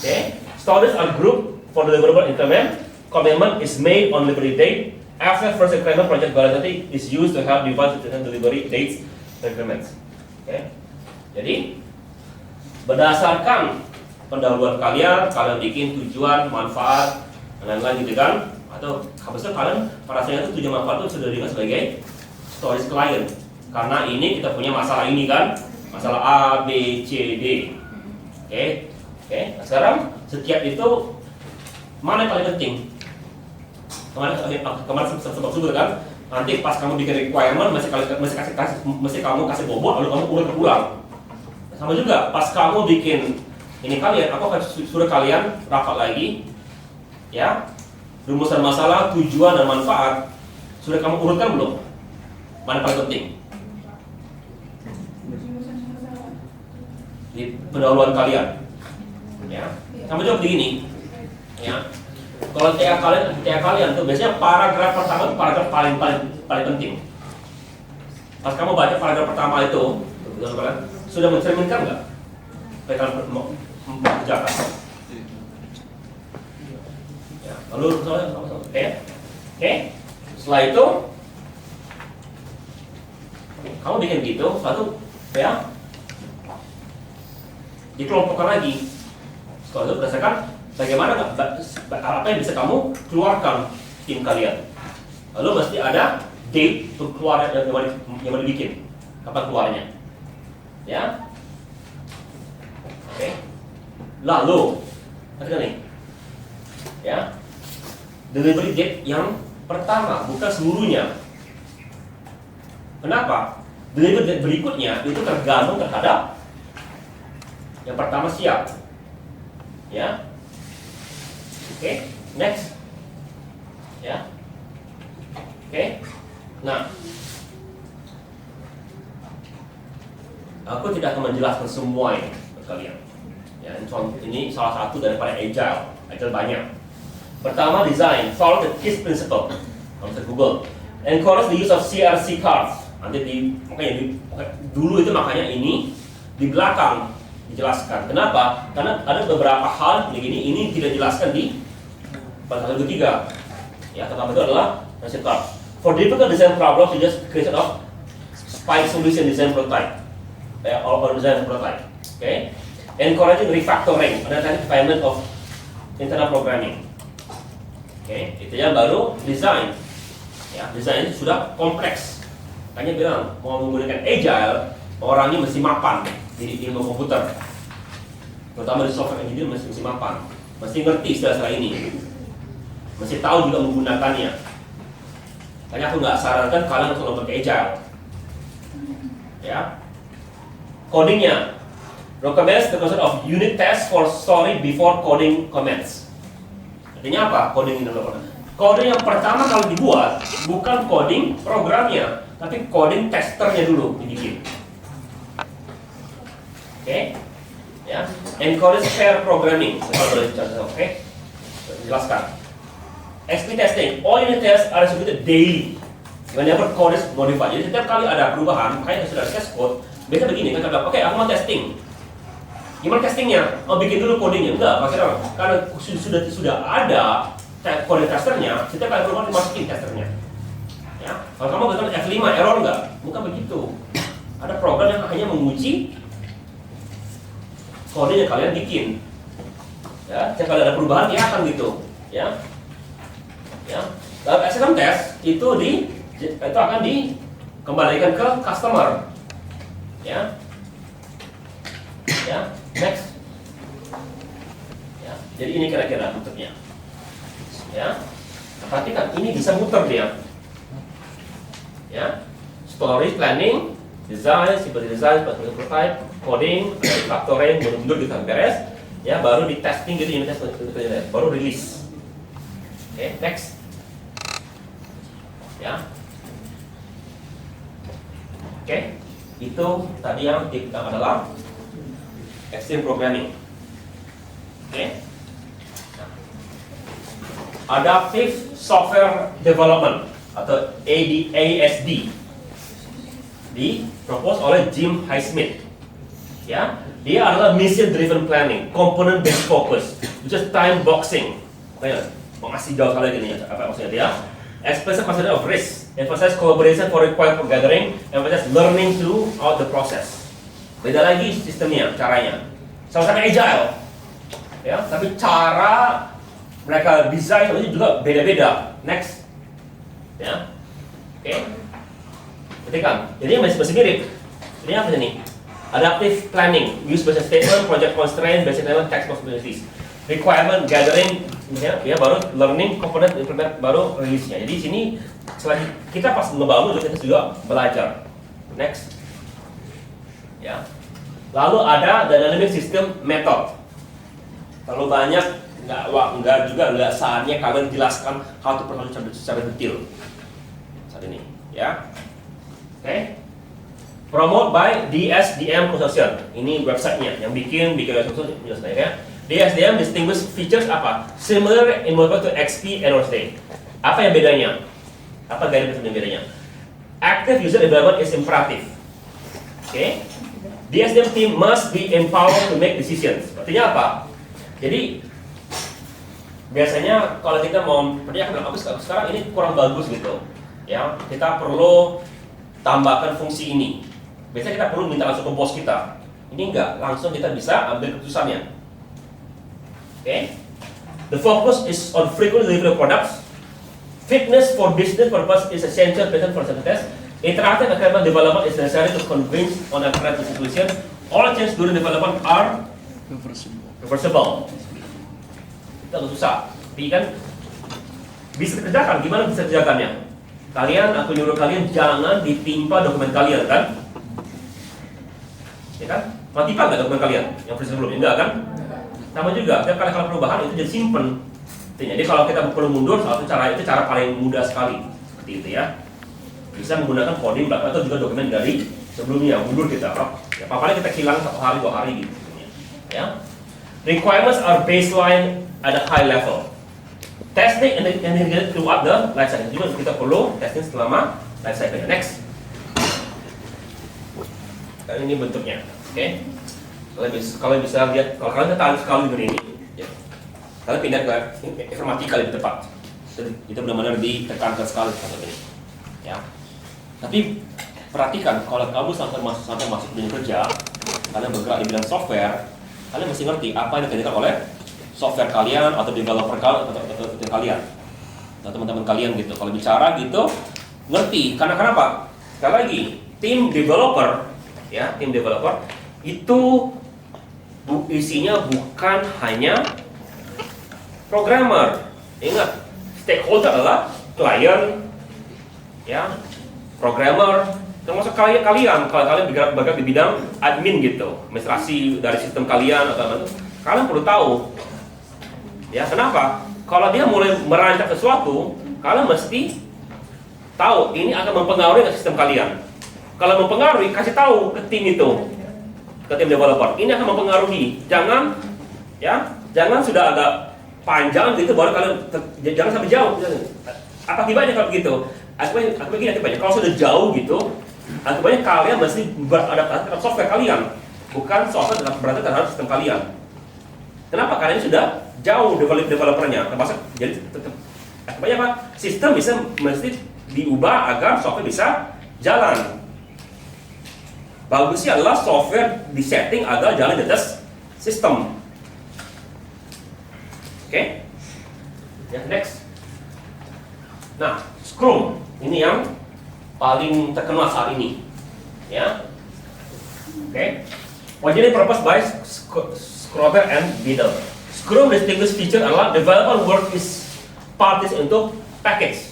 Okay. Stories are grouped for deliverable increment. Commitment is made on delivery date. After first increment, project validity is used to help divide the delivery dates and increments. Okay. Jadi berdasarkan pendahuluan kalian bikin tujuan, manfaat, dan lain-lain gitu kan? Atau habisnya kalian pada saat itu tujuan manfaat itu sudah diberikan sebagai stories klien. Karena ini kita punya masalah ini kan, masalah A, B, C, D. Oke. Nah, sekarang setiap itu mana yang paling penting? Kemarin sempat sudah kan, nanti pas kamu bikin requirement mesti kamu kasih bobot, lalu kamu ulang. Sama juga pas kamu bikin ini kalian, aku akan suruh kalian rapat lagi, ya, rumusan masalah, tujuan dan manfaat sudah kamu urutkan belum? Mana paling penting? Di pendahuluan kalian, ya. Kamu jawab begini, ya. Kalau TA kalian tuh biasanya paragraf pertama itu paragraf paling penting. Pas kamu baca paragraf pertama itu, sudah mencerminkan nggak apa yang kalian mau kerjakan? Ya, lalu oke. Setelah itu kamu bikin gitu, satu ya dikelompokkan lagi. Setelah itu berdasarkan bagaimana apa yang bisa kamu keluarkan tim kalian. Lalu mesti ada date untuk keluar yang mau dibikin, kapan keluarnya, ya. Oke. Lalu ada nih, ya, delivery date yang pertama, bukan seluruhnya. Kenapa? Delivery date berikutnya itu tergantung terhadap yang pertama siap, ya. Oke, next, ya. Oke, nah, aku tidak akan menjelaskan semua ini ke kalian. Ya, ini salah satu daripada agile banyak. Pertama, design, follow the KISS principle. Kalau bisa Google, encourage the use of CRC cards. Nanti dulu itu makanya ini di belakang dijelaskan. Kenapa? Karena ada beberapa hal begini ini tidak dijelaskan di pasal ketiga. Ya, pertama itu adalah CRC cards. For difficult design problems, you just create of spike solution design prototype, or design prototype. Okay, encouraging refactoring, ada tadi refinement of internal programming. Okay, itu yang baru design. Ya, design itu sudah kompleks. Makanya bilang mau menggunakan agile, orangnya mesti mapan di ilmu komputer. Terutama di software engineer mesti mapan, mesti ngerti istilah-istilah ini, mesti tahu juga menggunakannya. Makanya aku nggak sarankan kalian langsung pakai agile. Ya, codingnya recommends the concept of unit test for story before coding comments. Artinya apa? Coding ini coding yang pertama kalau dibuat bukan coding programnya, tapi coding testernya dulu dibikin. Oke, ya, encourage pair programming. Oke, jelaskan. XP testing, all unit tests are executed daily. Whenever code is modified. Jadi setiap kali ada perubahan, makanya sudah test code. Biasa begini kan, oke, aku mau testing. Gimana testingnya? Oh, bikin dulu codingnya. Enggak, maksudnya karena sudah ada coding testernya, setiap kali perubahan dimasukin testernya. Ya, kalau kamu katakan F5 error enggak? Bukan begitu. Ada program yang hanya menguji kode yang kalian bikin. Ya, setiap kali ada perubahan dia akan gitu. Ya. Ya, dalam acceptance test itu akan dikembalikan ke customer. Ya, ya, next. Ya, jadi ini kira-kira bentuknya. Ya, perhatikan ini bisa muter dia. Ya, story planning, design, seperti design, prototype, coding, refactoring, mundur kita beres. Ya, baru di testing gitu, unit test, baru release. Oke, next. Ya. Oke, itu tadi yang kita adalah extreme programming. Oke. Nah. Adaptive Software Development atau ASD dipropose oleh Jim Highsmith. Ya, dia adalah mission driven planning, component based focus, which is time boxing. Mengasih jauh sekali gini ya, apa maksudnya dia? Explicit concept of risk, emphasize collaboration for required for gathering, emphasize learning throughout the process. Beda lagi sistemnya, caranya. Sama-sama agile, ya, tapi cara mereka desain itu juga beda-beda. Next, ya, oke, perhatikan. Jadi masih mirip. Ini apa nih? Adaptive planning, use basic statement, project constraint, basic level text possibilities. Requirement gathering, ya baru learning, component implement, baru release-nya. Jadi sini selain kita pas ngebangun kita juga belajar. Next, ya. Lalu ada dynamic system method. Terlalu banyak, nggak saatnya kalian jelaskan how to perform secara detail saat ini, ya. Oke. Promote by DSDM Consortium. Ini websitenya yang bikin consortium ya. DSDM distinguish features apa? Similar in mode to XP and Workday. Apa yang bedanya? Apa gaya yang bedanya? Active user development is imperative. Oke? DSDM team must be empowered to make decisions. Artinya apa? Jadi biasanya kalau kita mau percayakan aku sekarang ini kurang bagus gitu, ya kita perlu tambahkan fungsi ini. Biasanya kita perlu minta langsung ke bos kita. Ini enggak, langsung kita bisa ambil keputusannya. Okay. The focus is on frequent delivery of products. Fitness for business purpose is essential present for success. Interactive environment development is necessary to convince on a current situation. All changes during development are reversible. Itu agak susah, tapi kan bisa dikerjakan. Gimana bisa dikerjakannya? Aku nyuruh kalian jangan ditimpa dokumen kalian, kan? Ya kan? Mau timpa nggak dokumen kalian yang versi sebelumnya? Enggak kan? Sama juga, kalau perubahan itu jadi simpen. Jadi kalau kita perlu mundur, salah satu cara paling mudah sekali, seperti itu ya. Bisa menggunakan coding belakang atau juga dokumen dari sebelumnya, mundur kita. Ya, paling kita hilang 1 hari 2 hari gitu. Ya. Requirements are baseline at a high level. Testing and integrated throughout the life cycle. Juga kita perlu testing selama life cycle. Next. Dan ini bentuknya, oke? Kalau bisa lihat, kalau kalian tertarik sekali dengan ini, ya, kalian pindah ke informatika lebih tepat. Itu benar-benar ditekankan sekali seperti ini. Ya. Tapi perhatikan, kalau kamu sampai masuk dunia kerja, kalian bergerak di bidang software, kalian mesti ngerti apa yang dikerjakan oleh software kalian atau developer kalian atau teman-teman kalian gitu. Kalau bicara gitu, ngerti. Karena kenapa? Sekali lagi, tim developer, ya, tim developer itu isinya bukan hanya programmer. Ingat, stakeholder adalah klien, ya, programmer, termasuk kalian kalau kalian bergerak di bidang admin gitu, administrasi dari sistem kalian atau apa, kalian perlu tahu, ya, kenapa? Kalau dia mulai merancang sesuatu, kalian mesti tahu ini akan mempengaruhi ke sistem kalian. Kalau mempengaruhi, kasih tahu ke tim itu, ke tim developer, ini akan mempengaruhi. Jangan sudah agak panjang gitu baru kalian jangan sampai jauh. Apa akibatnya kalau begitu? Akibatnya kalau sudah jauh gitu, akibatnya kalian mesti beradaptasi terhadap software kalian, bukan software beradaptasi terhadap sistem kalian. Kenapa? Karena ini sudah jauh developernya, termasuk jadi akibatnya apa? Sistem mesti diubah agar software bisa jalan. Bagusnya adalah software disetting agar jalan di atas sistem. Oke? Ya, next. Nah, Scrum ini yang paling terkenal saat ini, ya. Oke? Originally proposed by Scrober and Biddle. Scrum distinguished feature adalah development work is parties into package.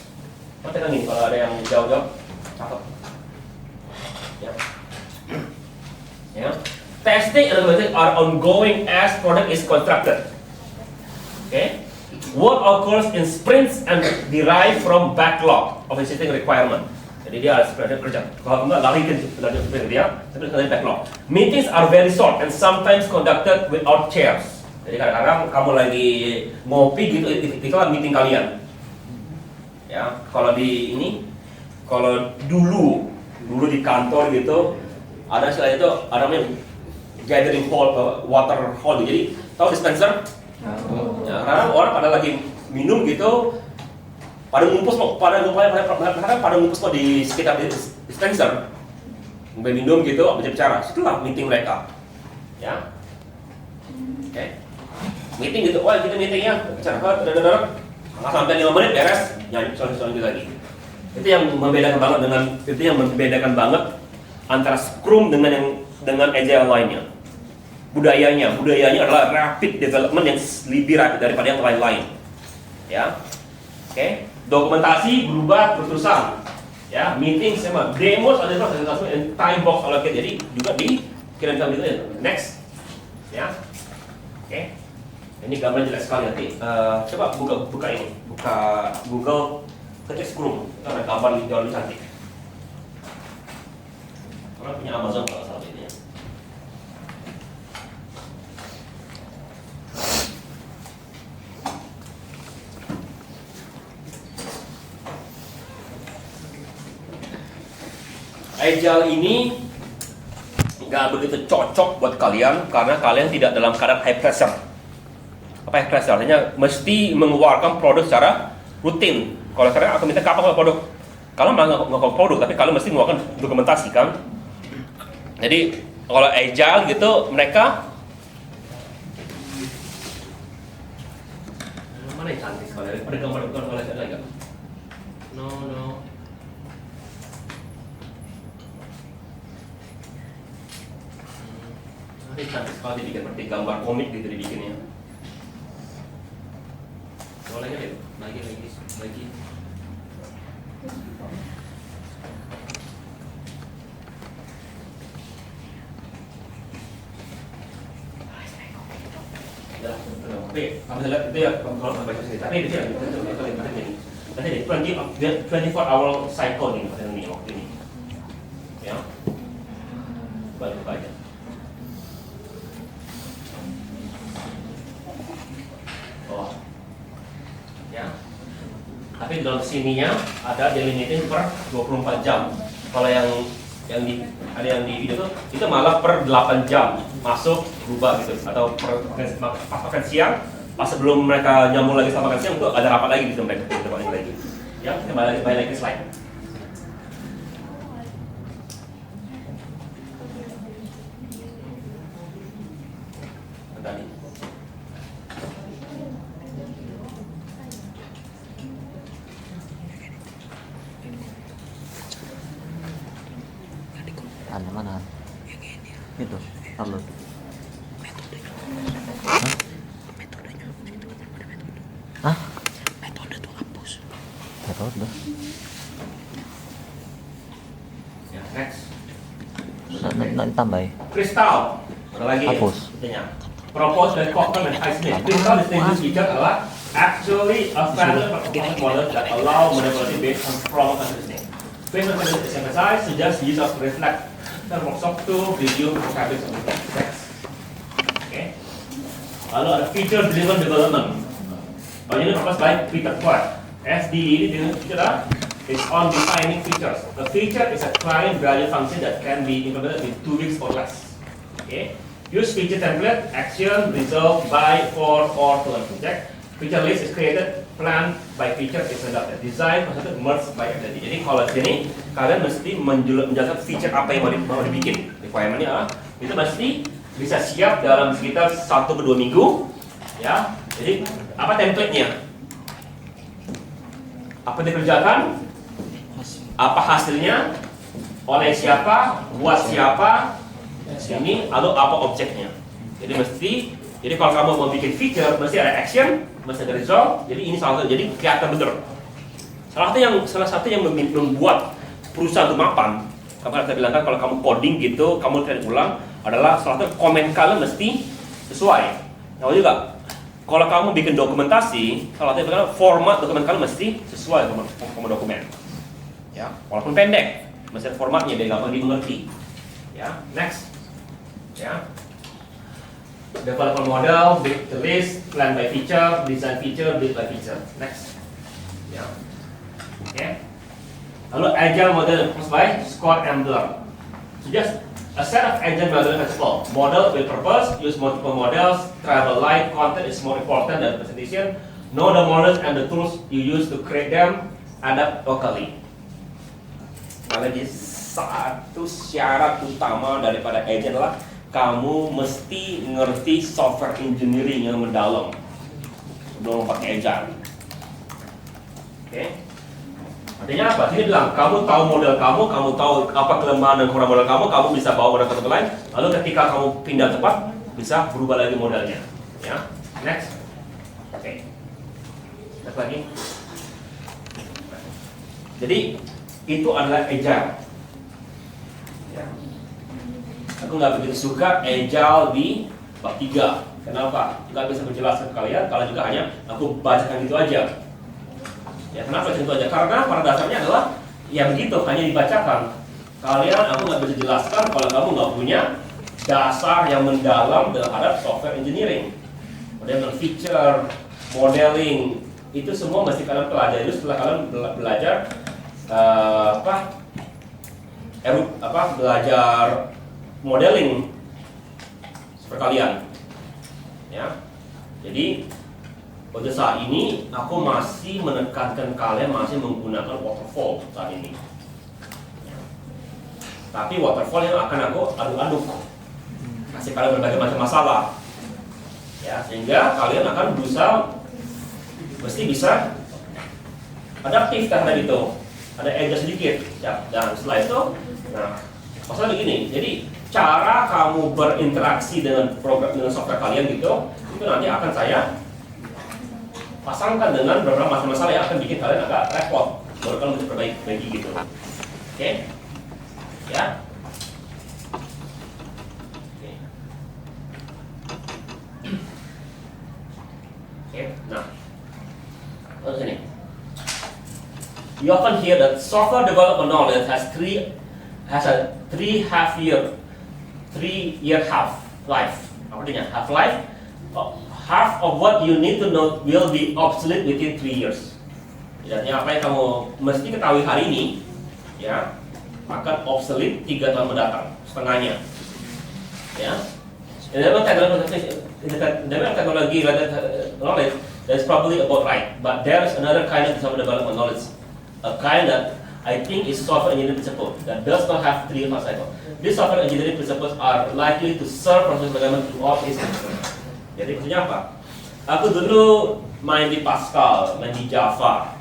Tekan ini kalau ada yang jawab, cakep. Ya. Ya. Testing and implementation are ongoing as product is constructed. Okay. Work occurs in sprints and derive from backlog of existing requirement. Jadi dia harus kerja. Kalau enggak lari ke dia, tapi dari backlog. Meetings are very short and sometimes conducted without chairs. Jadi kadang-kadang kamu lagi ngopi gitu, itulah meeting kalian. Ya, kalau dulu di kantor gitu, ada istilah itu, ada namanya gathering hall, water hall. Jadi tahu dispenser? Ya, karena orang pada lagi minum gitu, pada ngumpul di sekitar dispenser, minum gitu, bicara. Setelah meeting mereka, ya, oke, meeting gitu, wah kita meetingnya bicara, nggak sampai 5 menit beres, nyanyi soal-soal lagi. Itu yang membedakan banget antara Scrum dengan Agile lainnya. Budayanya adalah rapid development yang lebih rapid daripada yang lain-lain. Ya, oke. Dokumentasi berubah terus-terusan. Ya, meeting sama demos ada time box allocate. Jadi juga dikirimkan gitu. Next, ya, oke. Ini gambar jelas sekali nanti. Coba buka ini, buka Google, ketik Scrum. Ada gambar jauh lebih cantik. Karena punya Amazon kalau salah ini ya. Agile ini nggak begitu cocok buat kalian karena kalian tidak dalam keadaan high pressure. Apa high pressure? Artinya mesti mengeluarkan produk secara rutin. Kalau kalian akan minta kapan kalau produk, kalian malah nggak produk, tapi kalian mesti mengeluarkan dokumentasi kan. Jadi kalau agile gitu mereka mana yang cantik sekali? Ada gambar-gambar kalau ada nggak? No. Ini cantik sekali dibikin seperti gambar komik gitu dibikinnya. Boleh deh, lagi. Tapi kamu lihat itu ya kalau baca cerita. Tapi itu ya nanti deh 24 hour cycle nih waktu ini. Ya. Buka aja. Ya. Tapi dalam sininya ada delimiting per 24 jam. Kalau yang ada yang di video itu malah per 8 jam masuk berubah gitu atau pas makan siang pas sebelum mereka nyambung lagi sama makan siang itu ada rapat lagi gitu mereka lagi. Ya, kembali lagi ke slide. Tadi. Mana? Itu, upload. Hah? Metode tuh hapus. Metode. Ya, next. Tambah. Kristal. Ada lagi. Hapus. Propose by Cochran and Highsmith. Kristal distinguished feature adalah actually a standard performance model that allow maneuverability based on problem understanding. Based on this exercise, suggest use of reflect workshop to review vocabulary of the text. Okay. Lalu ada feature driven development. Ini proposed by Peter Quart. SDE ini adalah is on defining features. A feature is a client value function that can be implemented in 2 weeks or less. Okay. Use feature template, action, resolve, by, for, or to a project. Feature list is created, planned by feature is adopted. Design, consulted, merged by entity. Jadi kalau sini kalian mesti menjelaskan feature apa yang mau dibikin. Requirement-nya itu mesti bisa siap dalam sekitar 1-2 minggu. Ya. Jadi apa template-nya? Apa dikerjakan? Apa hasilnya? Oleh siapa? Buat siapa? Ini lalu apa objeknya? Jadi kalau kamu mau bikin feature mesti ada action, mesti ada result. Jadi ini salah satu. Jadi kelihatan bener. Salah satu yang membuat perusahaan itu mapan. Karena saya bilang kan kalau kamu coding gitu, kamu lihat ulang adalah salah satu komen kalian mesti sesuai. Nah juga kalau kamu bikin dokumentasi, salah satu format dokumen kalian mesti sesuai sama dokumen. Ya, walaupun pendek, mesti ada formatnya biar gampang dimengerti. Ya, next. Ya. Development model, build the list, plan by feature, design feature, build by feature. Next. Ya. Okay. Lalu agile model proposed by Scott Ambler. So just a set of agile model principle. Model with purpose, use multiple models, travel light, content is more important than presentation. Know the models and the tools you use to create them, adapt locally. Lagi satu syarat utama daripada agile adalah kamu mesti ngerti software engineering yang mendalam sebelum pakai agile. Oke? Artinya apa? Ini bilang kamu tahu model kamu tahu apa kelemahan dan kekurangan model kamu bisa bawa model ke tempat lain. Lalu ketika kamu pindah tempat bisa berubah lagi modelnya. Ya, next. Oke. Next lagi. Jadi itu adalah agile. Ya. Aku nggak begitu suka agile di bab 3. Kenapa? Nggak bisa menjelaskan ke kalian, kalian juga hanya aku bacakan gitu aja. Ya kenapa gitu aja? Karena pada dasarnya adalah ya begitu, hanya dibacakan. Kalian aku nggak bisa jelaskan kalau kamu nggak punya dasar yang mendalam terhadap software engineering. Kemudian feature, modeling, itu semua mesti kalian pelajari setelah kalian belajar belajar modeling software kalian. Ya. Jadi pada saat ini aku masih menekankan kalian masih menggunakan waterfall saat ini. Ya. Tapi waterfall yang akan aku aduk-aduk, kasih kalian berbagai macam masalah. Ya, sehingga kalian akan berusaha mesti bisa adaptif terhadap itu. Ada edge sedikit. Ya. Dan setelah itu, nah masalah begini. Jadi cara kamu berinteraksi dengan program dengan software kalian gitu, itu nanti akan saya pasangkan dengan beberapa masalah yang akan bikin kalian agak repot. Baru kalian bisa perbaiki gitu. Oke? Ya. Oke. Oke. Nah, terus ini. You often hear that software development knowledge has a 3-year half life. Apa artinya? Half life. Half of what you need to know will be obsolete within 3 years. Artinya apa yang kamu mesti ketahui hari ini, ya, akan obsolete 3 tahun mendatang, setengahnya. Ya. Dalam teknologi knowledge, that's probably about right. But there is another kind of software development knowledge, a kind that I think is software engineering principle that does not have 3 year life cycle. These software engineering principles are likely to serve process development throughout its lifetime. Jadi maksudnya apa? Aku dulu main di Pascal, main di Java,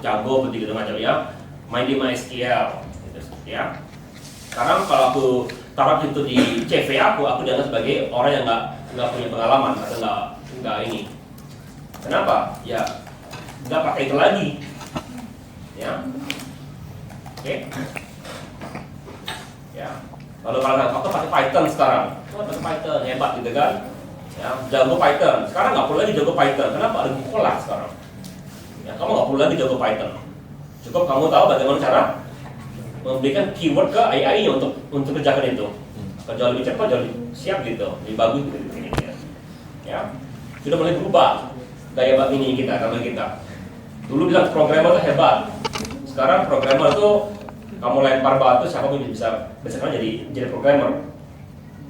jago begitu macam ya, main di MySQL, gitu ya. Sekarang kalau aku taruh itu di CV aku dianggap sebagai orang yang nggak punya pengalaman atau nggak ini. Kenapa? Ya nggak pakai itu lagi, ya. Oke. Ya. Lalu kalau aku pakai Python sekarang, pakai Python hebat gitu kan? Ya, jago Python. Sekarang nggak perlu lagi jago Python. Kenapa? Ada Golang sekarang. Ya, kamu nggak perlu lagi jago Python. Cukup kamu tahu bagaimana cara memberikan keyword ke AI-nya untuk kerjakan itu. Jauh lebih cepat, jauh lebih siap gitu, lebih bagus gitu. Ya, sudah mulai berubah gaya ini kita, kalau kita. Dulu bilang programmer itu hebat. Sekarang programmer itu kamu lempar batu, siapa pun bisa jadi programmer.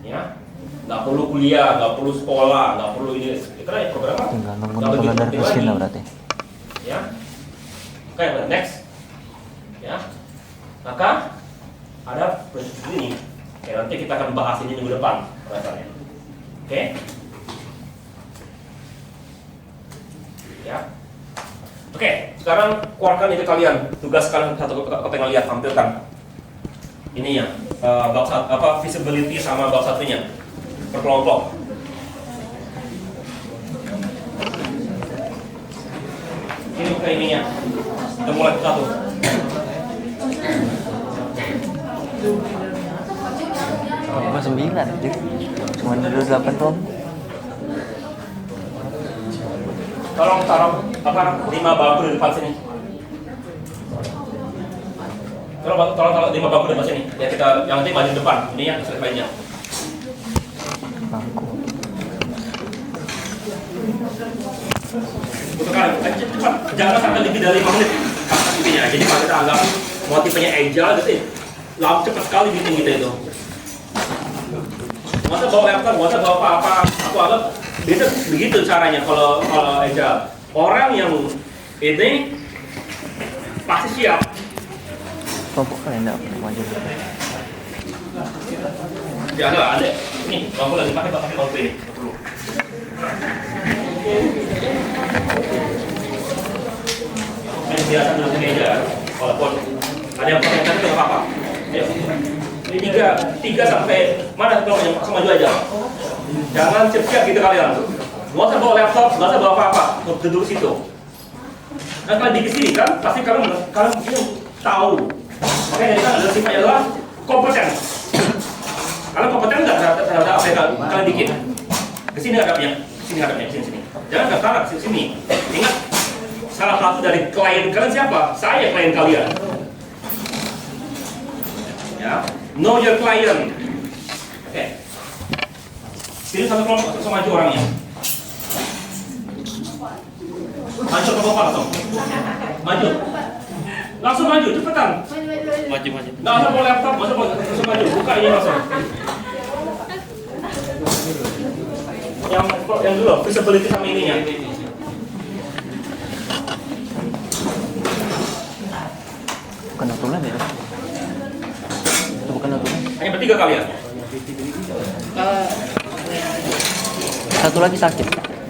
Ya. Nggak perlu kuliah, nggak perlu sekolah, nggak perlu ini. Karena programmer nggak begitu penting lagi. Berarti. Ya, oke, next. Ya, maka ada prinsip ini. Oke, nanti kita akan bahas ini minggu depan, rasanya. Oke. Ya. Oke, sekarang keluarkan itu kalian. Tugas kalian satu pengen lihat, tampilkan. Ini ya, bab visibility sama bab satunya. Berkelompok. Ini bukan ininya. Kita mulai satu. Cuma 9, cuma dulu 8 tom. Tolong taruh 5 bangku di depan sini. Tolong taruh 5 bangku di depan sini. Ya kita yang nanti maju depan. Ini yang selesainya. Bangku. Cepat, jangan sampai lebih dari 5 menit aktivitasnya. Jadi kalau kita anggap motifnya agile, gitu, lama cepat sekali bikin kita itu. Masa bawa laptop, masa bawa apa-apa, aku anggap begitu caranya kalau agile. Orang yang ini pasti siap. Kelompok kalian enggak maju. Ya ada. Ini bangku lagi pakai bangku ini. Perlu. Ini biasa dulu meja, walaupun ada yang pakai itu nggak apa-apa. Ayo. Ini 3 sampai mana kalau yang maju aja. Jangan siap-siap gitu kalian. Nggak usah bawa laptop, nggak usah bawa apa-apa. Duduk situ. Kan kalian di sini kan, pasti kalian ini tahu. Makanya kita adalah sifatnya adalah kompeten. Kalian kompeten nggak terhadap apa yang kalian bikin? Kesini hadapnya, sini. Jangan ke sana, sini. Ingat, salah satu dari klien kalian siapa? Saya klien kalian. Ya, know your client. Oke. Pilih satu kelompok, langsung maju orangnya. Maju ke depan langsung. Maju. Langsung maju, cepetan. Maju. Nggak usah bawa laptop, nggak usah bawa, langsung maju. Buka ini langsung. Yang dulu, visibility sama ininya. Bukan aturan ya? Itu bukan aturan. Hanya bertiga kalian. Satu lagi sakit.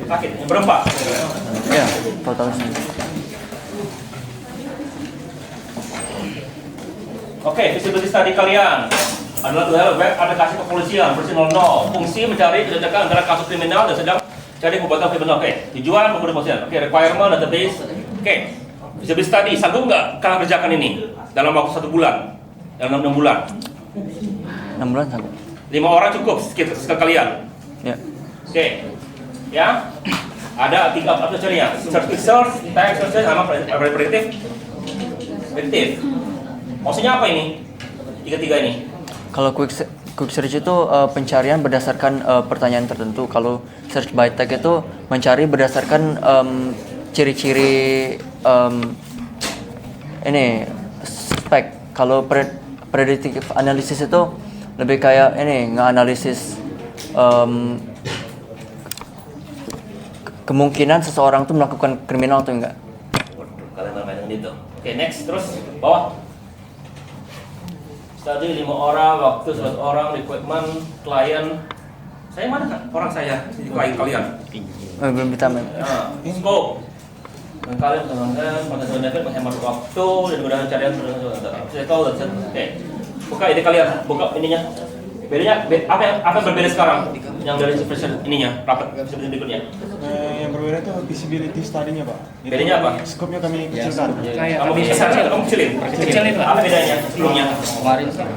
Sakit, yang berempat. Ya, totalnya. Oke, visibility study kalian adalah tuh web aplikasi kepolisian versi 00. Fungsi mencari kecelakaan antara kasus kriminal dan sedang cari perbuatan kriminal. Oke, tujuan pemberi kepolisian. Oke, requirement database. Oke, visibility study. Sanggup nggak kalian kerjakan ini dalam waktu 1 bulan? Dalam 6 bulan? 6 bulan sampai. 5 orang cukup sekitar kalian. Ya. Oke, ya. Ada 3 aplikasinya. Search, text search, sama predictive. Maksudnya apa ini? Tiga ini. Kalau quick search itu pencarian berdasarkan pertanyaan tertentu. Kalau search by tag itu mencari berdasarkan ciri-ciri ini suspek. Kalau predictive analysis itu lebih kayak ini nge-analisis kemungkinan seseorang itu melakukan kriminal atau enggak. Waduh, kalian main dengan itu. Oke, next, terus bawah. Tadi 5 orang, waktu 11 orang, requirement, klien. Saya mana kan? Orang saya, klien kalian. Belum ditambah. Nah, scope. Dan kalian teman-teman, potensi benefit, menghemat waktu, dan mudah carian saya tahu. Oke, buka ide kalian, buka ininya. Bedanya, apa yang berbeda sekarang? Yang dari version ininya, rapat version berikutnya. Yang berbeda itu visibility study-nya, Pak. Bedanya apa? Scope-nya kami kecilkan. Kamu kecilin? Kecilin, Pak. Apa bedanya sebelumnya?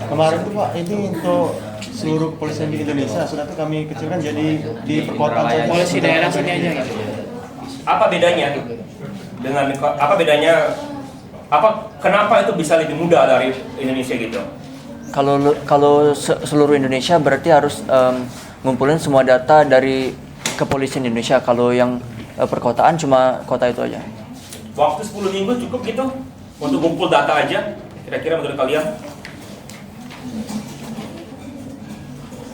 Kemarin tuh Pak, ini untuk seluruh kepolisian di Indonesia sudah tuh kami kecilkan jadi di perkotaan saja. Polisi daerah sini aja gitu. Apa bedanya dengan apa bedanya? Kenapa itu bisa lebih mudah dari Indonesia gitu? Kalau seluruh Indonesia berarti harus ngumpulin semua data dari kepolisian Indonesia. Kalau yang perkotaan cuma kota itu aja. Waktu 10 minggu cukup gitu untuk ngumpul data aja? Kira-kira menurut kalian?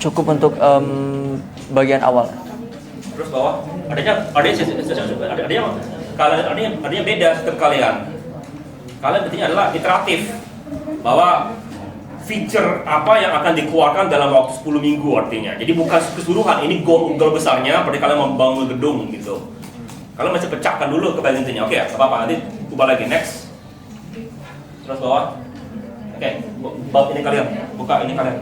Cukup untuk bagian awal. Terus bawah, adanya beda sistem kalian. Kalian berarti adalah iteratif bahwa feature apa yang akan dikeluarkan dalam waktu 10 minggu artinya. Jadi bukan keseluruhan, ini goal besarnya pada kalian membangun gedung gitu. Kalian masih pecahkan dulu ke bagian intinya. Oke, apa-apa, nanti ubah lagi, next. Terus bawah. Oke, bab ini kalian, buka ini kalian.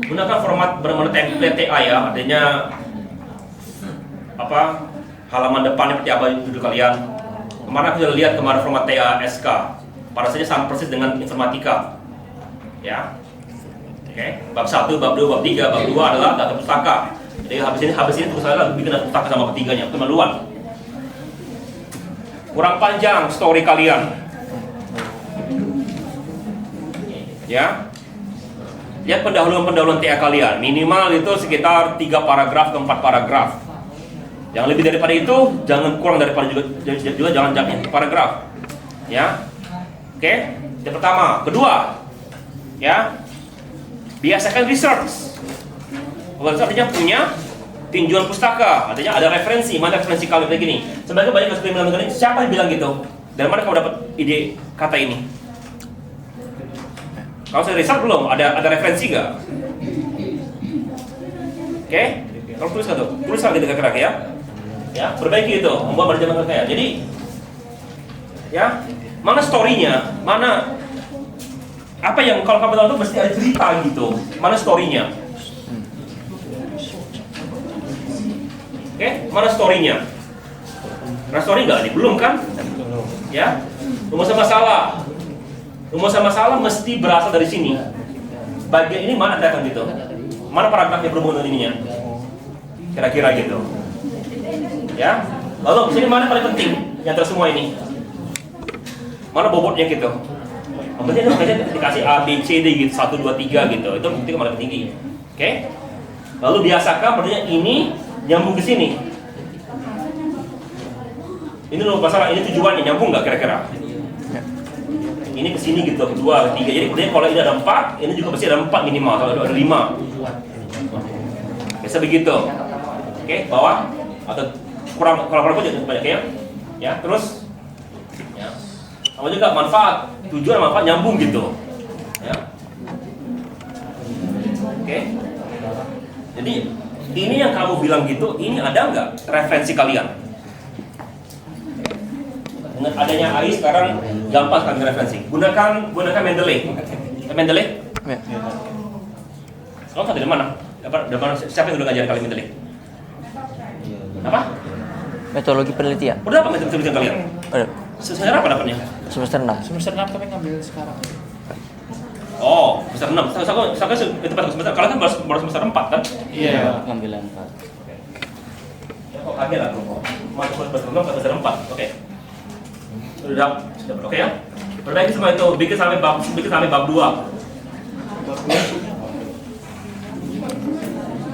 Gunakan format benar-benar template TA ya, artinya apa? Halaman depan seperti apa judul kalian. Kemarin aku sudah lihat format TA SK. Pada saja sama persis dengan informatika. Ya. Oke, bab 1, bab 2, bab 3, bab 2 adalah data pustaka. Jadi habis ini tulisannya bikin data pustaka sama ketiganya, kemaluan. Kurang panjang story kalian. Ya. Lihat pendahuluan TA kalian. Minimal itu sekitar 3 paragraf ke 4 paragraf. Yang lebih daripada itu, jangan kurang daripada juga jangan paragraf. Ya. Oke, yang pertama, kedua. Ya. Biasakan research. Research artinya punya tinjauan pustaka, artinya ada referensi, mana referensi kalian begini. Sebagai banyak kasus kriminal negara ini, siapa yang bilang gitu? Dari mana kamu dapat ide kata ini? Kalau saya research belum, ada referensi nggak? Oke, kalau tuliskan tuh, tuliskan gitu kira-kira ya. Ya, perbaiki itu, membuat manajemen kayak. Jadi, ya, mana story-nya, mana apa yang kalau kamu tahu itu mesti ada cerita gitu, mana story-nya? Oke, mana story-nya? Nah, story nggak? Ini belum kan? Ya, rumus masalah. Rumus masalah mesti berasal dari sini. Bagian ini mana datang gitu? Mana paragraf yang berhubungan dengan ininya? Kira-kira gitu. Ya, lalu sini mana paling penting yang semua ini? Mana bobotnya gitu? Yang penting itu dikasih A, B, C, D gitu, 1, 2, 3 gitu. Itu bukti paling tinggi. Oke? Lalu biasakan pertanyaan ini nyambung ke sini. Ini loh masalah, ini tujuannya nyambung nggak kira-kira? Ini ke sini gitu, kedua, ketiga. Jadi kemudian kalau ini ada 4, ini juga pasti ada 4 minimal. Kalau ada 5, biasa begitu. Oke, bawah atau kurang pun jangan banyak ya. Terus, ya. Sama juga manfaat, tujuan dan manfaat nyambung gitu. Ya. Oke. Jadi ini yang kamu bilang gitu, ini ada nggak referensi kalian? Dengan adanya AI sekarang gampang sekali referensi. Gunakan Mendeley. Mendeley? Ya. Kamu tahu dari mana? Dari mana? Siapa yang udah ngajarin kalian Mendeley? Apa? Metodologi penelitian. Udah apa metode penelitian kalian? Ada. Sejarah apa dapatnya? Semester 6. Semester 6 kami ngambil sekarang. Oh, semester 6. Saya itu pada semester. Kalian kan baru semester 4 kan? Iya, ngambil 4. Ya, kok kaget lah kok. Masuk semester 6 ke semester 4. Oke. Sudah oke ya? Perbaiki semua itu, bikin sampai bab 2.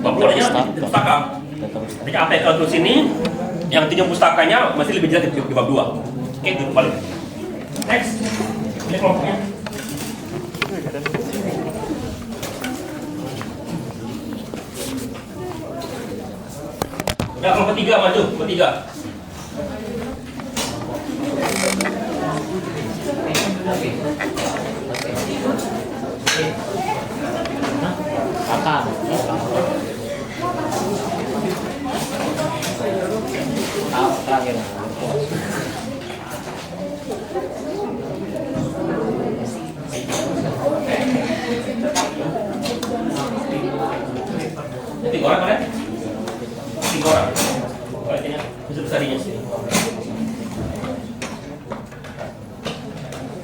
Bab 2 nya di pustaka. Jadi apa yang kalau tulis ini, yang tinjau pustakanya masih lebih jelas di bab 2. Oke, itu balik. Next. Ini kelompoknya. Udah kelompok 3 maju, kelompok 3. Kakak. Terakhir. Ini 3 orang kan? 3 orang. Kualitasnya besar-besarnya sini.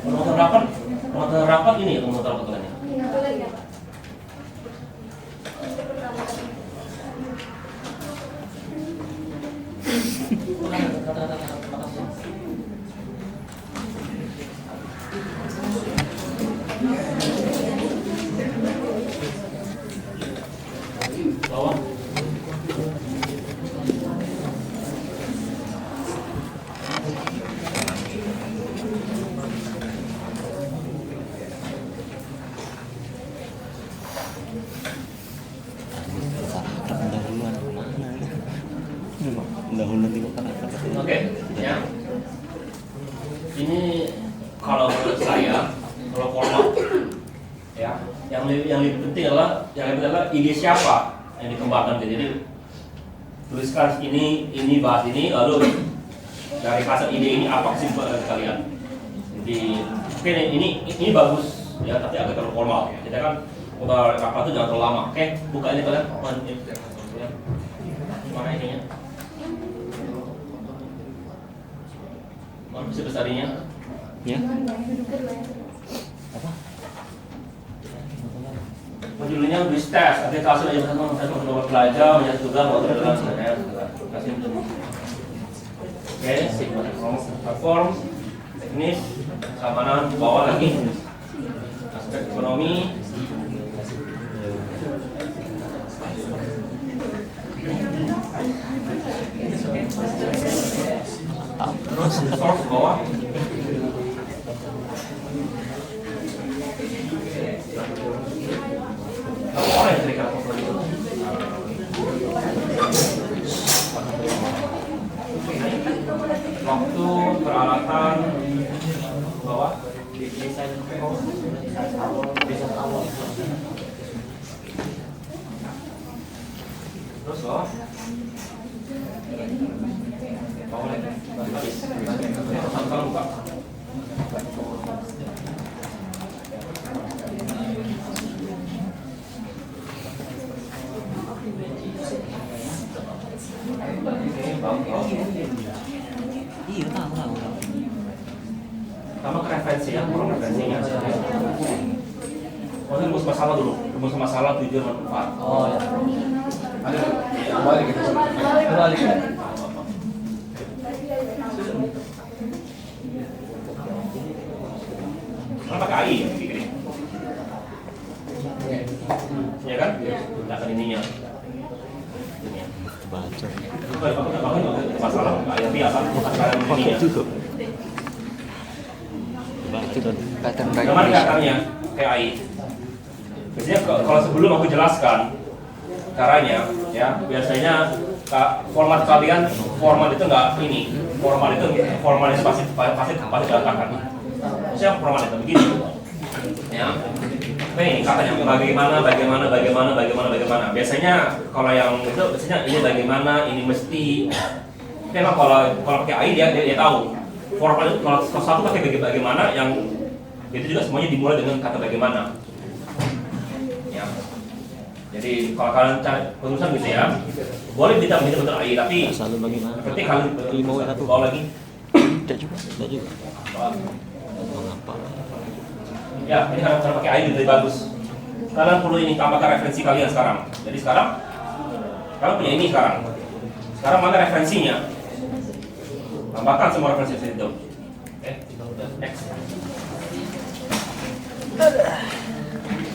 Penonton rapat ini ya penonton rapat kalian. Bawah. Oke, ya. Ini kalau menurut saya, kalau format, ya, yang lebih penting adalah ide siapa yang dikembangkan. Jadi tuliskan ini bahas ini, lalu dari hasil ide ini apa kesimpulan dari kalian. Jadi, oke, ini bagus, ya, tapi agak terlalu formal. Kita kan udah rapat itu jangan terlalu lama. Oke, buka ini kalian. Mana ininya? Mana besar-besarnya? Ya. Apa? Judulnya bis test, aplikasi yang satu belajar, banyak tugas, waktu dalam kasih oke, platform, teknis, keamanan, bawah lagi, aspek ekonomi, terus source bawah. Apa yang kira-kira komponen itu? Waktu, peralatan, bawah. Terus bawah. Bawah lagi. Sama-sama buka. Iya, tahu. Pertama ke referensi ya, kurang referensinya. Maksudnya rumus masalah dulu, rumus masalah tujuan manfaat. Oh ya. Ada balik gitu. Balik. Kenapa pakai AI ya? Ya kan? Gunakan ininya. Masalah kayak biasa sekarang ini ya. pattern right Gimana Indonesia. caranya kayak AI? Biasanya kalau sebelum aku jelaskan caranya, ya biasanya format kalian format itu nggak ini, formalis pasti berantakan. Siapa format itu begini? Ya, ini katanya bagaimana. Biasanya kalau yang itu biasanya ini bagaimana, ini mesti. Memang kalau pakai AI dia tahu. Format itu kalau satu pakai bagaimana, yang itu juga semuanya dimulai dengan kata bagaimana. Ya. Jadi kalau kalian cari penulisan gitu ya, boleh kita menjadi bentuk AI, tapi Selalu bagaimana? seperti kalian Ilmu satu. bawa lagi. Tidak juga. Tidak juga. Mengapa? Ya, ini cara pakai AI lebih bagus. Kalian perlu ini tambahkan referensi kalian sekarang. Jadi sekarang kalian punya ini sekarang. Sekarang mana referensinya? Tambahkan semua referensi itu. Oke, next.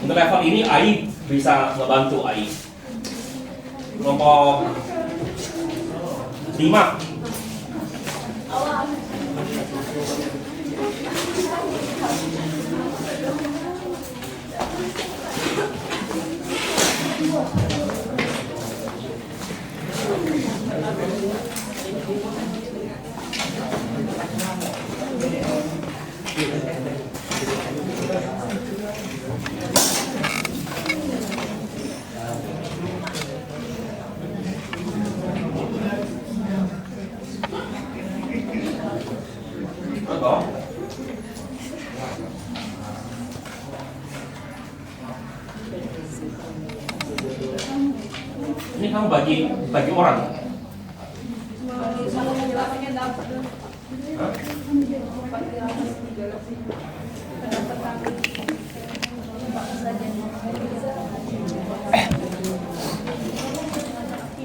Untuk level ini AI bisa membantu AI. Kelompok 5. Bawah. Ini kamu bagi orang. Hah?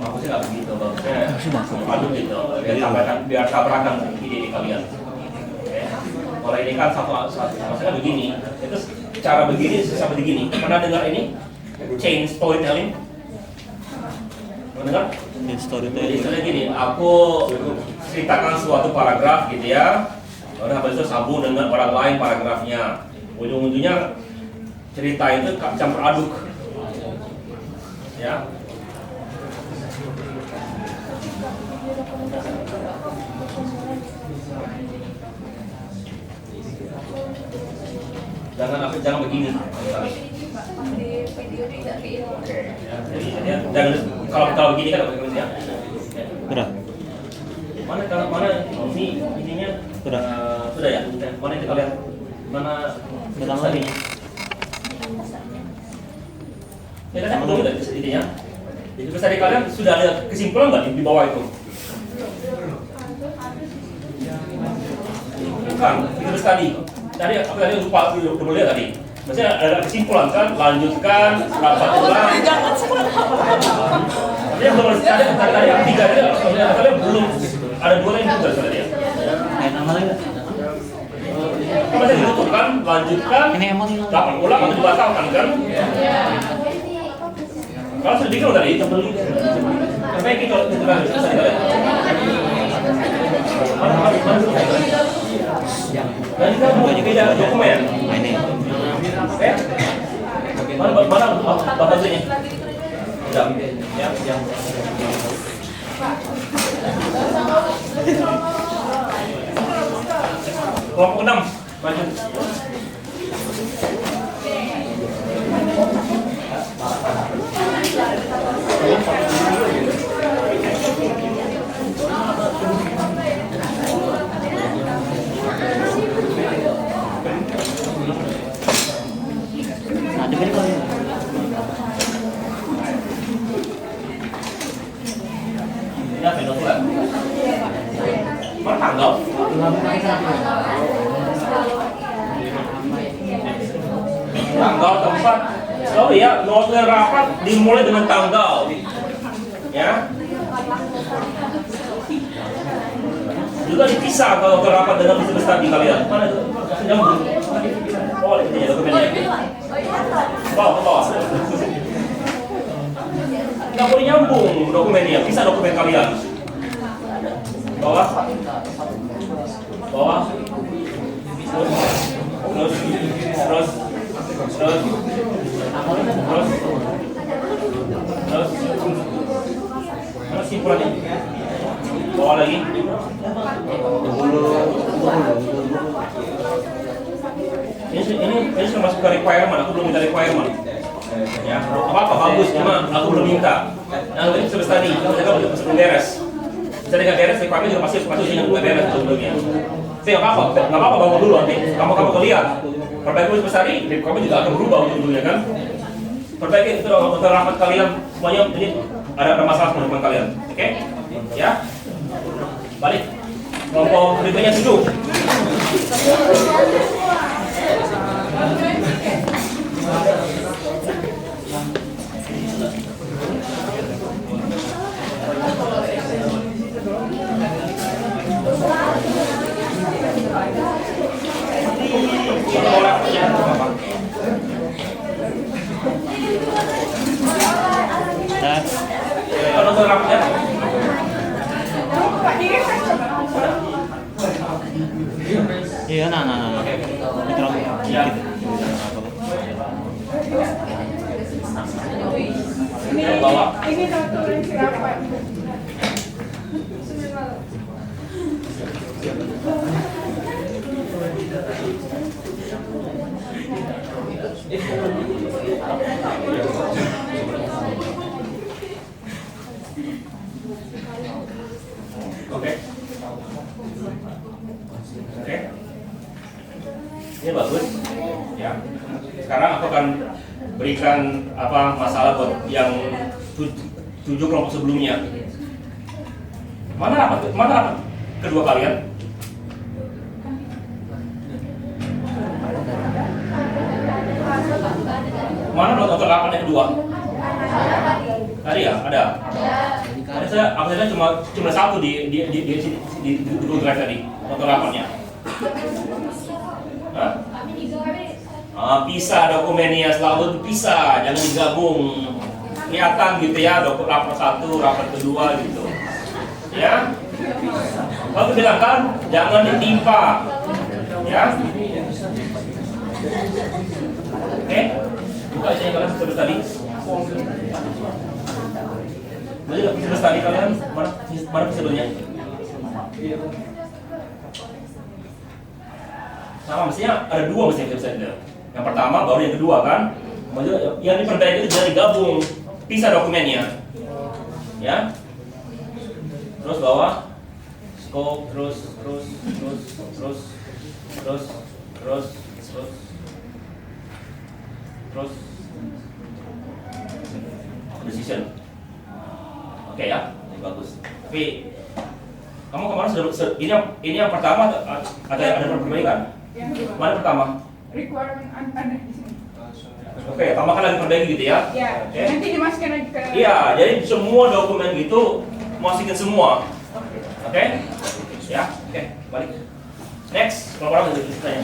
Aku sih nggak begitu, bagusnya aduk gitu, biar tabrakan ide kalian. Kalau ini kan maksudnya begini, itu cara begini susah begini. Pernah dengar ini? Chain storytelling? Pernah dengar? Jadi Storytelling. misalnya gini, aku ceritakan suatu paragraf gitu ya, lalu habis itu sambung dengan orang lain paragrafnya. Ujung-ujungnya cerita itu campur aduk, ya. Jangan begini. Oke. Jadi ya, jangan kalau begini kan bagaimana ya? Sudah. Mana ini ininya Sudah. sudah ya. Mana itu kalian mana Pertama tadi? Ya kan belum ada intinya. Jadi terus tadi kalian sudah ada kesimpulan nggak di bawah itu? Bukan, itu terus tadi. Tadi aku tadi lupa lihat tadi. Maksudnya ada kesimpulan kan, lanjutkan, rapat ulang. Tapi yang belum tadi yang 3 tadi belum ada 2 yang juga tadi ya. Masih ditutup kan, lanjutkan, rapat ulang atau dibatalkan kan? Kalau sudah dikira tadi, sampai kita kan dan kita punya beda dokumen. Ini. Oke? Mana batasnya? Sudah. Ya, yang kelompok 6 maju. Ya, final bulan. Mana tanggal? Tanggal tempat. Oh ya, note rapat dimulai dengan tanggal. Ya. Juga dipisah kalau rapat dengan business tadi kalian. Mana itu? Nyambung. Oh, ini ya dokumennya. Bawa. Nggak boleh nyambung dokumennya, bisa dokumen kalian. Bawah, bawah, terus, simpulannya. Bawah lagi. Ini sudah masuk ke requirement, aku belum minta requirement. Ya, apa bagus, cuma aku belum minta. Nah, ini sudah tadi, kita belum beres. Bisa nggak beres, requirement juga masih yang nggak beres sebelumnya. Tapi nggak apa-apa bangun dulu nanti. Kamu lihat, perbaiki sebesar ini, requirement juga akan berubah ujung-ujungnya kan. Perbaiki itu untuk rapat kalian semuanya ini ada masalah sama teman kalian, oke? Ya, balik. Kelompok berikutnya 7. Iya, nah. Ini notulen siapa? Oke. Ini bagus. Ya. Sekarang aku akan berikan masalah buat yang 7 kelompok sebelumnya. Mana rapat kedua kalian? Mana untuk rapat yang kedua? Tadi ya, ada. Aku saja cuma satu di Google Drive tadi untuk rapatnya. Hah? Bisa dokumennya selalu bisa, jangan digabung. Kelihatan gitu ya, rapat 1, rapat kedua gitu. Ya. Lalu bilang kan, jangan ditimpa. Ya. Oke. Buka aja yang kalian sebut tadi. Jadi sebut tadi kalian mana sebelumnya? Sama mestinya ada 2 mestinya bisa. Yang pertama baru yang kedua kan. Yang diperbaiki itu jangan digabung, pisah dokumennya. Ya. Terus bawah scope terus decision. Oke ya, ini bagus. Tapi kamu kemarin sudah ini yang pertama ada perbaikan. Yang kedua. Mana pertama? Requirement ada di sini. Oke, tambahkan lagi perbaiki gitu ya. Ya, Oke. nanti dimasukkan lagi ke. Iya, jadi semua dokumen gitu masukin semua. Oke? Ya, oke, balik. Next, kalau orang itu tanya.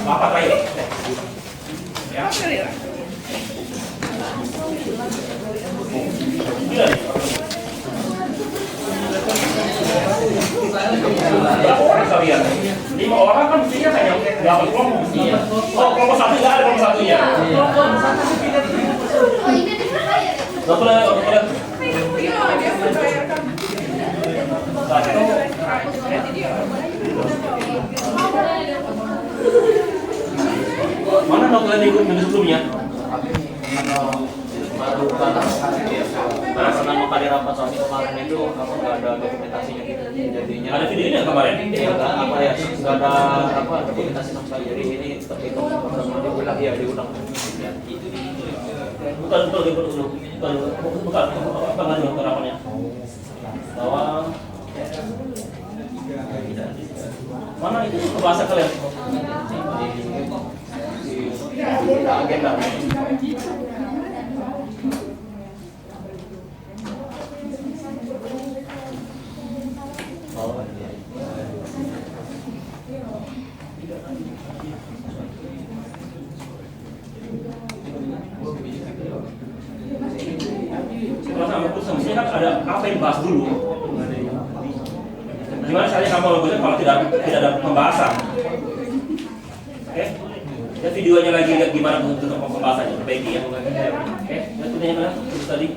Apa terakhir? Ya. Gila nih. Berapa orang kalian? 5 orang kan mestinya hanya 8 kelompok mestinya. Oh, kelompok 1 nggak ada kelompok 1-nya. Satu lagi. Iya, dia membayarkan. Satu. Mana notulen minggu sebelumnya? Nah, selama kali rapat Sony kemarin itu aku nggak ada dokumentasinya gitu. Jadinya Ada videonya kemarin? Iya, nggak ada dokumentasi sama sekali. Jadi ini terhitung diulang ya diulang. Bukan apa lagi untuk rapatnya? Bawah. Mana itu bahasa kalian? Agenda. Kalau sama keputusan mestinya kan ada apa yang dibahas dulu. Gimana caranya kamu bagusnya kalau tidak ada pembahasan? Oke? Ya videonya lagi lihat gimana bentuk pembahasannya, perbaiki ya. Oke? Ya tulisannya mana? Terus tadi.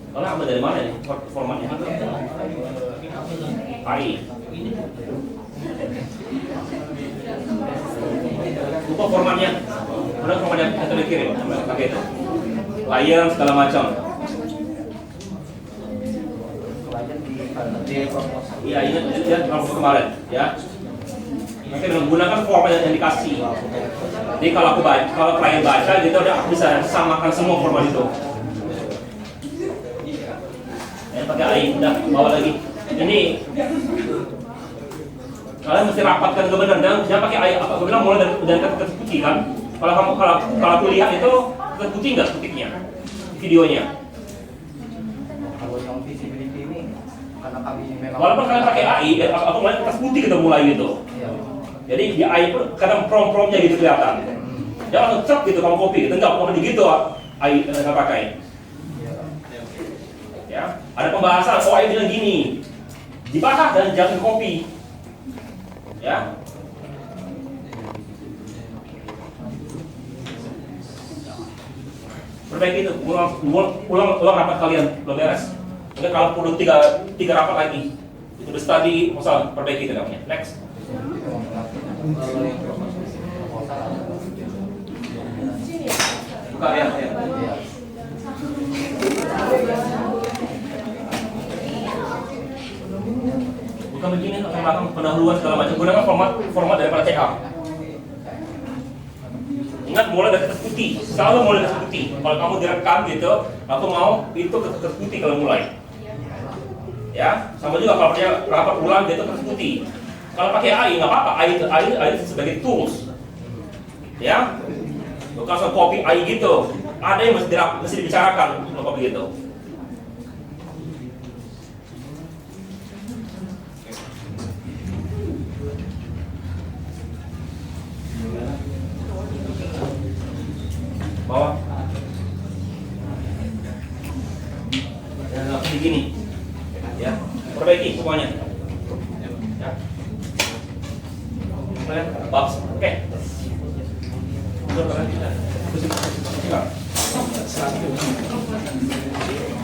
Kalau ambil dari mana nih formatnya? AI. Lupa formatnya. Mana formatnya yang tadi kirim? Pakai itu. Layar segala macam. Iya, ini lihat kemarin, ya. Nanti menggunakan format yang dikasih. Jadi kalau klien baca, gitu udah bisa samakan semua format itu. Pakai AI, udah bawa lagi. Ini kalian mesti rapatkan kebenaran, jangan pakai AI. Apa bilang mulai dari kertas putih kan? Kalau aku lihat itu kertas putih nggak ketiknya, videonya. Kalau yang visibility ini karena kami memang Walaupun kalian pakai AI, aku mulai kertas putih kita mulai gitu. Jadi di AI pun kadang prompt-promptnya gitu kelihatan. Jangan langsung cek gitu kamu copy, gitu enggak, pokoknya gitu AI nggak pakai. Ya, ada pembahasan, AI bilang gini, dibahas dan jangan copy. Ya. Perbaiki itu, ulang rapat kalian, belum beres. Mungkin kalau perlu tiga rapat lagi, itu udah study, masalah perbaiki itu namanya. Next. Buka ya. Bukan begini, akan belakang pendahuluan segala macam. Gunakan format daripada CA. Ingat mulai dari kertas putih, selalu mulai dari kertas putih. Kalau kamu direkam gitu, aku mau itu kertas putih kalau mulai. Ya, sama juga kalau punya rapat ulang gitu kertas putih. Kalau pakai AI nggak apa-apa, AI itu sebagai tools. Ya, bukan langsung copy AI gitu. Ada yang mesti dibicarakan kalau copy gitu. Bawah. Dan langsung begini. Ya, perbaiki semuanya. Ya. Box. Oke.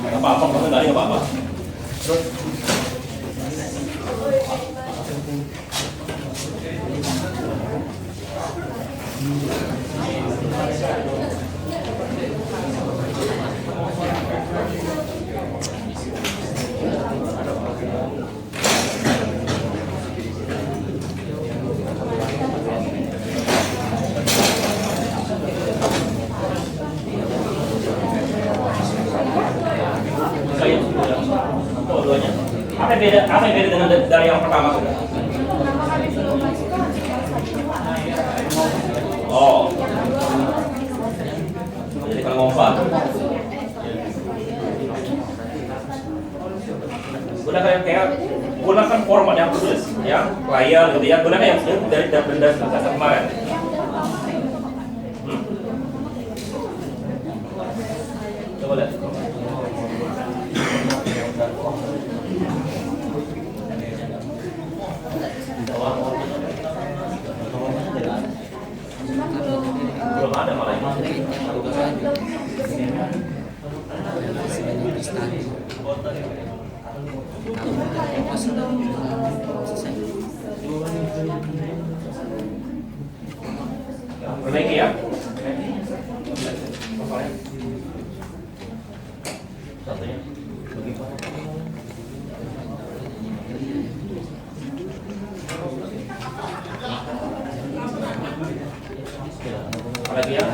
Gak apa-apa, kalau nggak apa-apa. Terus. Apa yang beda dengan dari yang pertama? Oh, jadi kalau ngompat, gunakan format yang khusus, ya, layar gitu ya, gunakan yang dari kemarin. Coba lihat. Belum ada malah ini. Perbaiki ya. Satunya. Apalagi ya,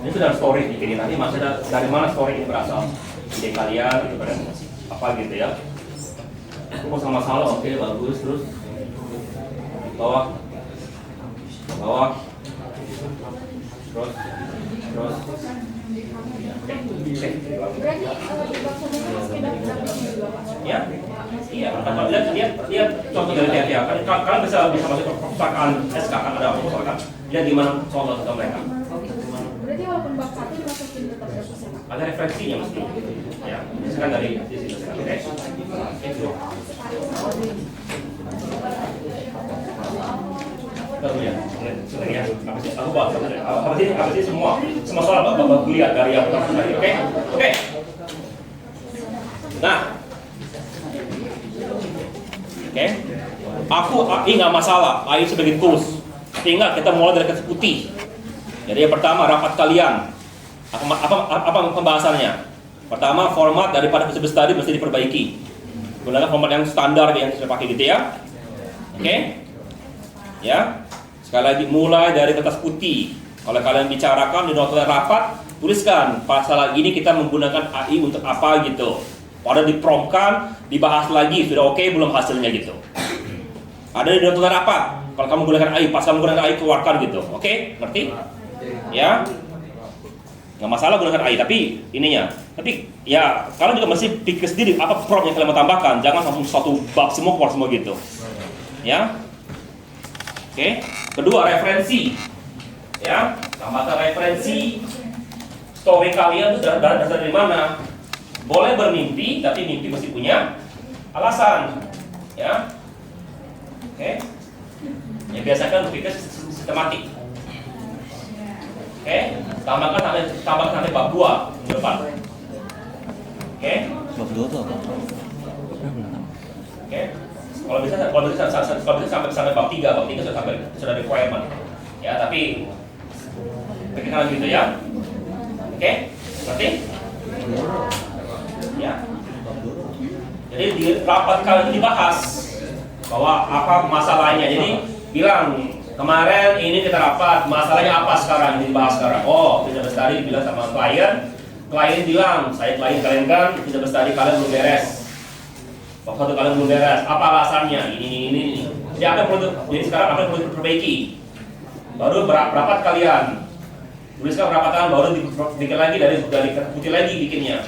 ini sudah story nih, nanti maksudnya dari mana story ini berasal, ide kalian gitu kan, apa gitu ya. Aku mau sama-sama, oke bagus, terus bawah, terus, Berarti di bawah sekedar Ya, iya. Kalau lihat contoh dari TTA kan, kalian bisa masuk ke perpustakaan SK kan ada perpustakaan. Lihat gimana soal mereka. Berarti walaupun bab 1 dimasukin tetap referensi. Ada referensinya mesti. Ya, misalkan dari di sini. Oke. Itu. Ya, sudah ya. Aku buat apa sih semua soal bapak kuliah dari yang pertama tadi. Oke. Nah, oke. Aku nggak masalah. Ayo sebagai tools. Ingat kita mulai dari kertas putih. Jadi yang pertama rapat kalian. Apa pembahasannya? Pertama format daripada business study mesti diperbaiki. Gunakan format yang standar yang sudah pakai gitu ya. Oke. Ya. Sekali lagi mulai dari kertas putih. Kalau kalian bicarakan di nota rapat, tuliskan pasal ini kita menggunakan AI untuk apa gitu. Pada dipromkan, dibahas lagi sudah oke belum hasilnya gitu. Ada di nota rapat. Kalau kamu menggunakan AI, pasal menggunakan AI keluarkan gitu. Oke, ngerti? Ya. Nggak masalah gunakan AI, tapi ininya. Tapi ya kalian juga mesti pikir sendiri apa prompt yang kalian mau tambahkan. Jangan langsung satu bab semua keluar semua gitu. Ya. Oke. Kedua, referensi. Ya, tambahkan referensi. Story kalian itu dasar dari mana? Boleh bermimpi, tapi mimpi mesti punya alasan. Ya. Oke. Ya biasakan berpikir sistematik. Oke. Tambahkan sampai bab 2 di depan. Oke. Bab 2 itu apa? Oke. Kalau bisa sampai bab 3 sudah requirement. Ya, tapi pikirkan gitu ya. Oke? Ngerti? Ya. Jadi di rapat kalian dibahas bahwa apa masalahnya. Jadi bilang kemarin ini kita rapat, masalahnya apa sekarang ini dibahas sekarang. Oh, tidak bestari dibilang sama klien bilang, saya klien kalian kan tidak bestari kalian belum beres. Waktu kalian belum beres, apa alasannya? Ini. Jadi sekarang apa yang perlu diperbaiki? Baru rapat kalian. Tuliskan perapatan, baru bikin lagi dari putih lagi bikinnya.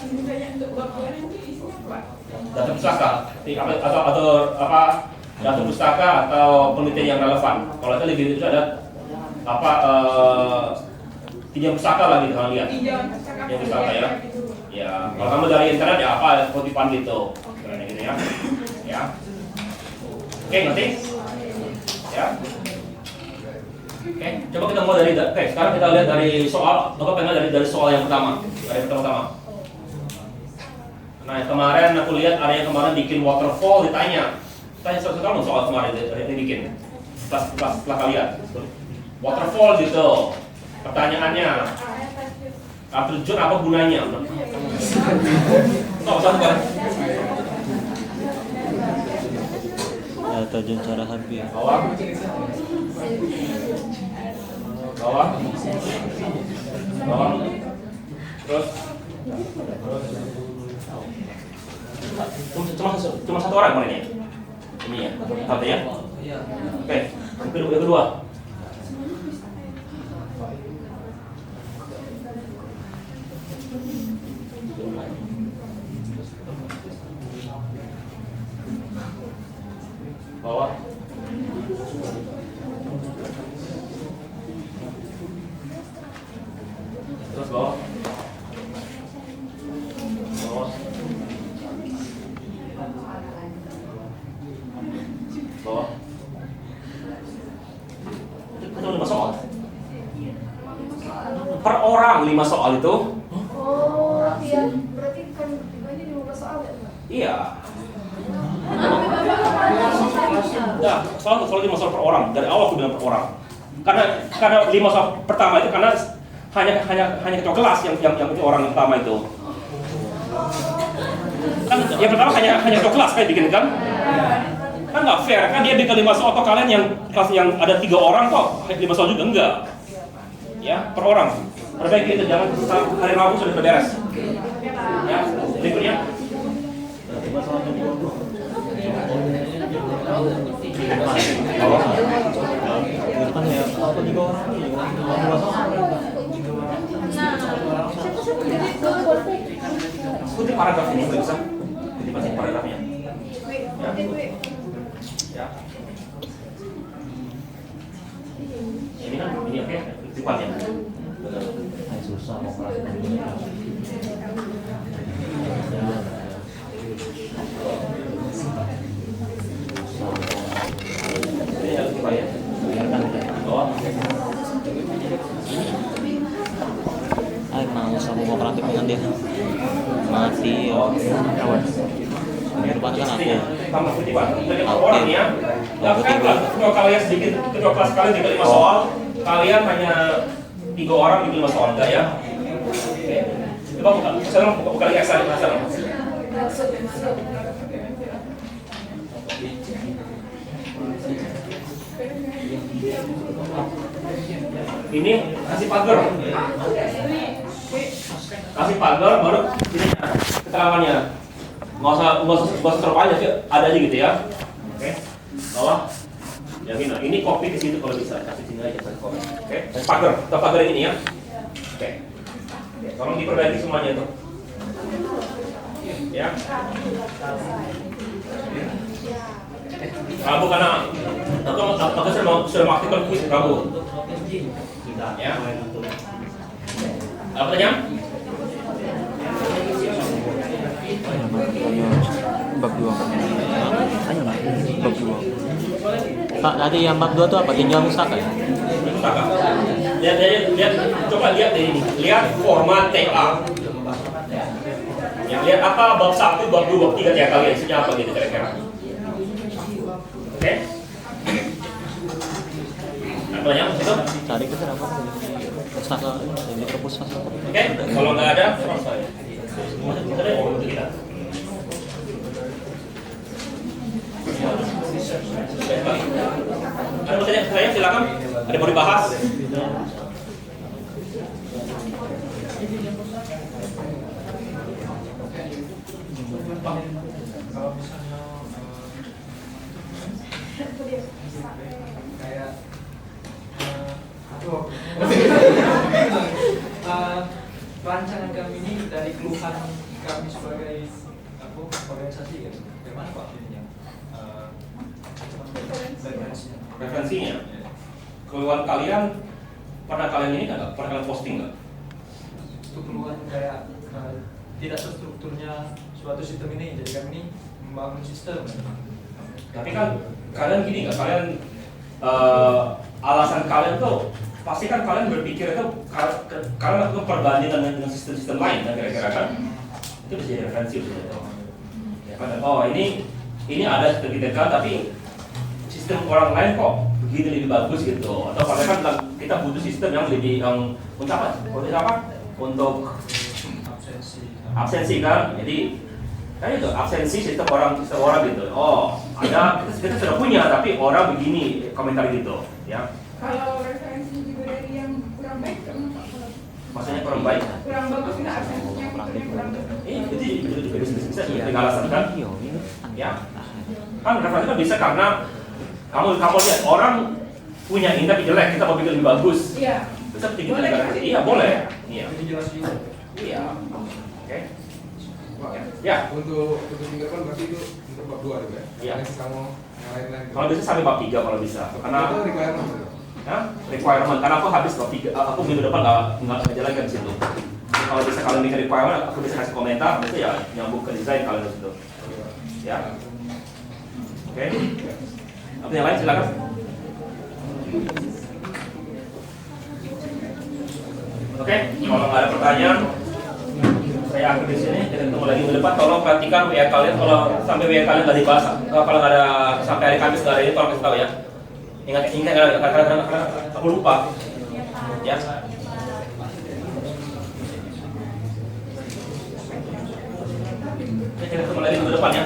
Misalnya untuk bab 2 nanti isinya apa? Data pustaka, atau apa? Data pustaka atau penelitian yang relevan. Kalau itu lebih itu ada apa? Tinjauan pustaka lagi kalau lihat. Tinjauan pustaka ya. Ya, kalau kamu dari internet ya apa kutipan gitu, kira gitu ya. Ya. Oke, ngerti? Ya. Oke, coba kita mulai dari. Oke, sekarang kita lihat dari soal. Coba pengen dari soal yang pertama. Dari pertama. Nah, kemarin aku lihat ada yang kemarin bikin waterfall ditanya. Tanya kamu soal kemarin yang bikin. Setelah kalian. Waterfall gitu. Pertanyaannya. Air terjun apa gunanya? Oh, satu kan? Air terjun cara hampir. Bawah. Terus. Cuma satu orang kemarin ya? Ini ya, satu ya? Oke, yang kedua. Bawah. Terus bawah. Bawah. Itu 5 soal. Per orang 5 soal itu. Oh, iya. Berarti kan berarti 15 soal ya? Iya. Nah, soal 5 soal per orang. Dari awal aku bilang per orang. Karena 5 soal pertama itu karena hanya ketua kelas yang itu orang pertama itu. Kan yang pertama hanya ketua kelas kayak bikin kan? Kan nggak fair kan dia bikin 5 soal atau kalian yang kelas yang ada 3 orang kok 5 soal juga enggak. Ya, per orang. Perbaiki itu jangan hari Rabu sudah beres. Ya, berikutnya. Ikuti paragraf ini bisa. masih paragrafnya. Ya. Ini kan ini oke, cepat ya. Susah mau kelas. Ini harus cepat ya. Oh. Ay, mau sama mau praktik dengan dia. Mati. Berubah kan aku. Tambah putih Pak. Dari orang ya. Kalau kalian sedikit kedua kelas kalian tinggal 5 soal, kalian hanya 3 orang di 5 soal enggak ya? Oke. Coba buka. Sekarang buka lagi Excel sekarang. Ini kasih pagar. Kasih pagar baru ini keterangannya. Nggak usah terlalu panjang sih, ada aja gitu ya. Oke. Bawah. Ya ini copy ke situ kalau bisa. Kasih sini aja kasih copy. Oke. Pagar ini ya. Oke. Tolong diperbaiki semuanya tuh. Ya. Rabu karena aku sudah mengaktifkan kuis Rabu. Ya. Apa tanya? Bab 2. Tanya nggak? Bab 2. Pak, tadi yang bab 2 itu apa? Tinjau mustaka ya? Mustaka. Lihat, coba lihat ini. Lihat format TA. Ya, lihat apa bab 1, bab 2, bab 3 TA kalian isinya apa gitu kira-kira. Oke? Apa yang itu? Cari ke apa? Mustaka ini perpus pasal. Oke, kalau nggak ada, selesai. Kita ada yang untuk kita. Ada mau tanya ke saya, silakan. Ada mau dibahas? Rancangan kami ini dari keluhan kami sebagai organisasi ya. Bagaimana Pak ininya? Referensinya. Keluhan kalian pernah kalian ini nggak? Pernah kalian posting nggak? Itu keluhan kayak tidak terstrukturnya suatu sistem ini. Jadi kami ini membangun sistem. Tapi kan kalian gini nggak? Kalian alasan kalian tuh pasti kan kalian berpikir itu kalian lakukan perbandingan dengan sistem-sistem lain kan kira-kira kan? Itu bisa jadi referensi gitu. Ya kan? Oh ini ada sistem kita kan, tapi sistem orang lain kok begini lebih bagus gitu. Atau karena kan kita butuh sistem yang lebih untuk apa? Untuk apa? Untuk absensi kan. Jadi kan itu absensi sistem orang gitu. Oh ada kita sudah punya tapi orang begini komentar gitu ya. Kalau referensi juga dari yang kurang baik, Maksudnya kurang baik. kurang bagus nggak absensinya kurang bagus. Itu juga bisa jadi alasan kan? Ya. Kan referensi kan bisa karena kamu lihat orang punya ini tapi jelek, kita mau bikin lebih bagus. Iya. Bisa bikin referensi. Iya boleh. Iya. Jadi jelas juga. Iya. Oke. Ya. Untuk tingkatan berarti itu untuk bab 2 juga ya? Iya. Yang kamu yang lain-lain. Kalau bisa sampai bab 3 kalau bisa. Karena itu requirement. requirement karena aku habis bab 3. Aku minggu depan nggak menjalankan situ. Jadi kalau bisa kalian bikin requirement, aku bisa kasih komentar, itu ya nyambung ke desain kalian itu. Ya. Oke. Apa yang lain silakan. Oke, kalau nggak ada pertanyaan, saya akhir di sini. Kita ketemu lagi minggu depan. Tolong perhatikan WA kalian. Kalau sampai WA kalian nggak dibahas, kalau nggak ada sampai hari Kamis nggak ada ini, tolong kasih tahu ya. Ingat kadang-kadang aku lupa. Ya. Kita ketemu lagi minggu depan ya.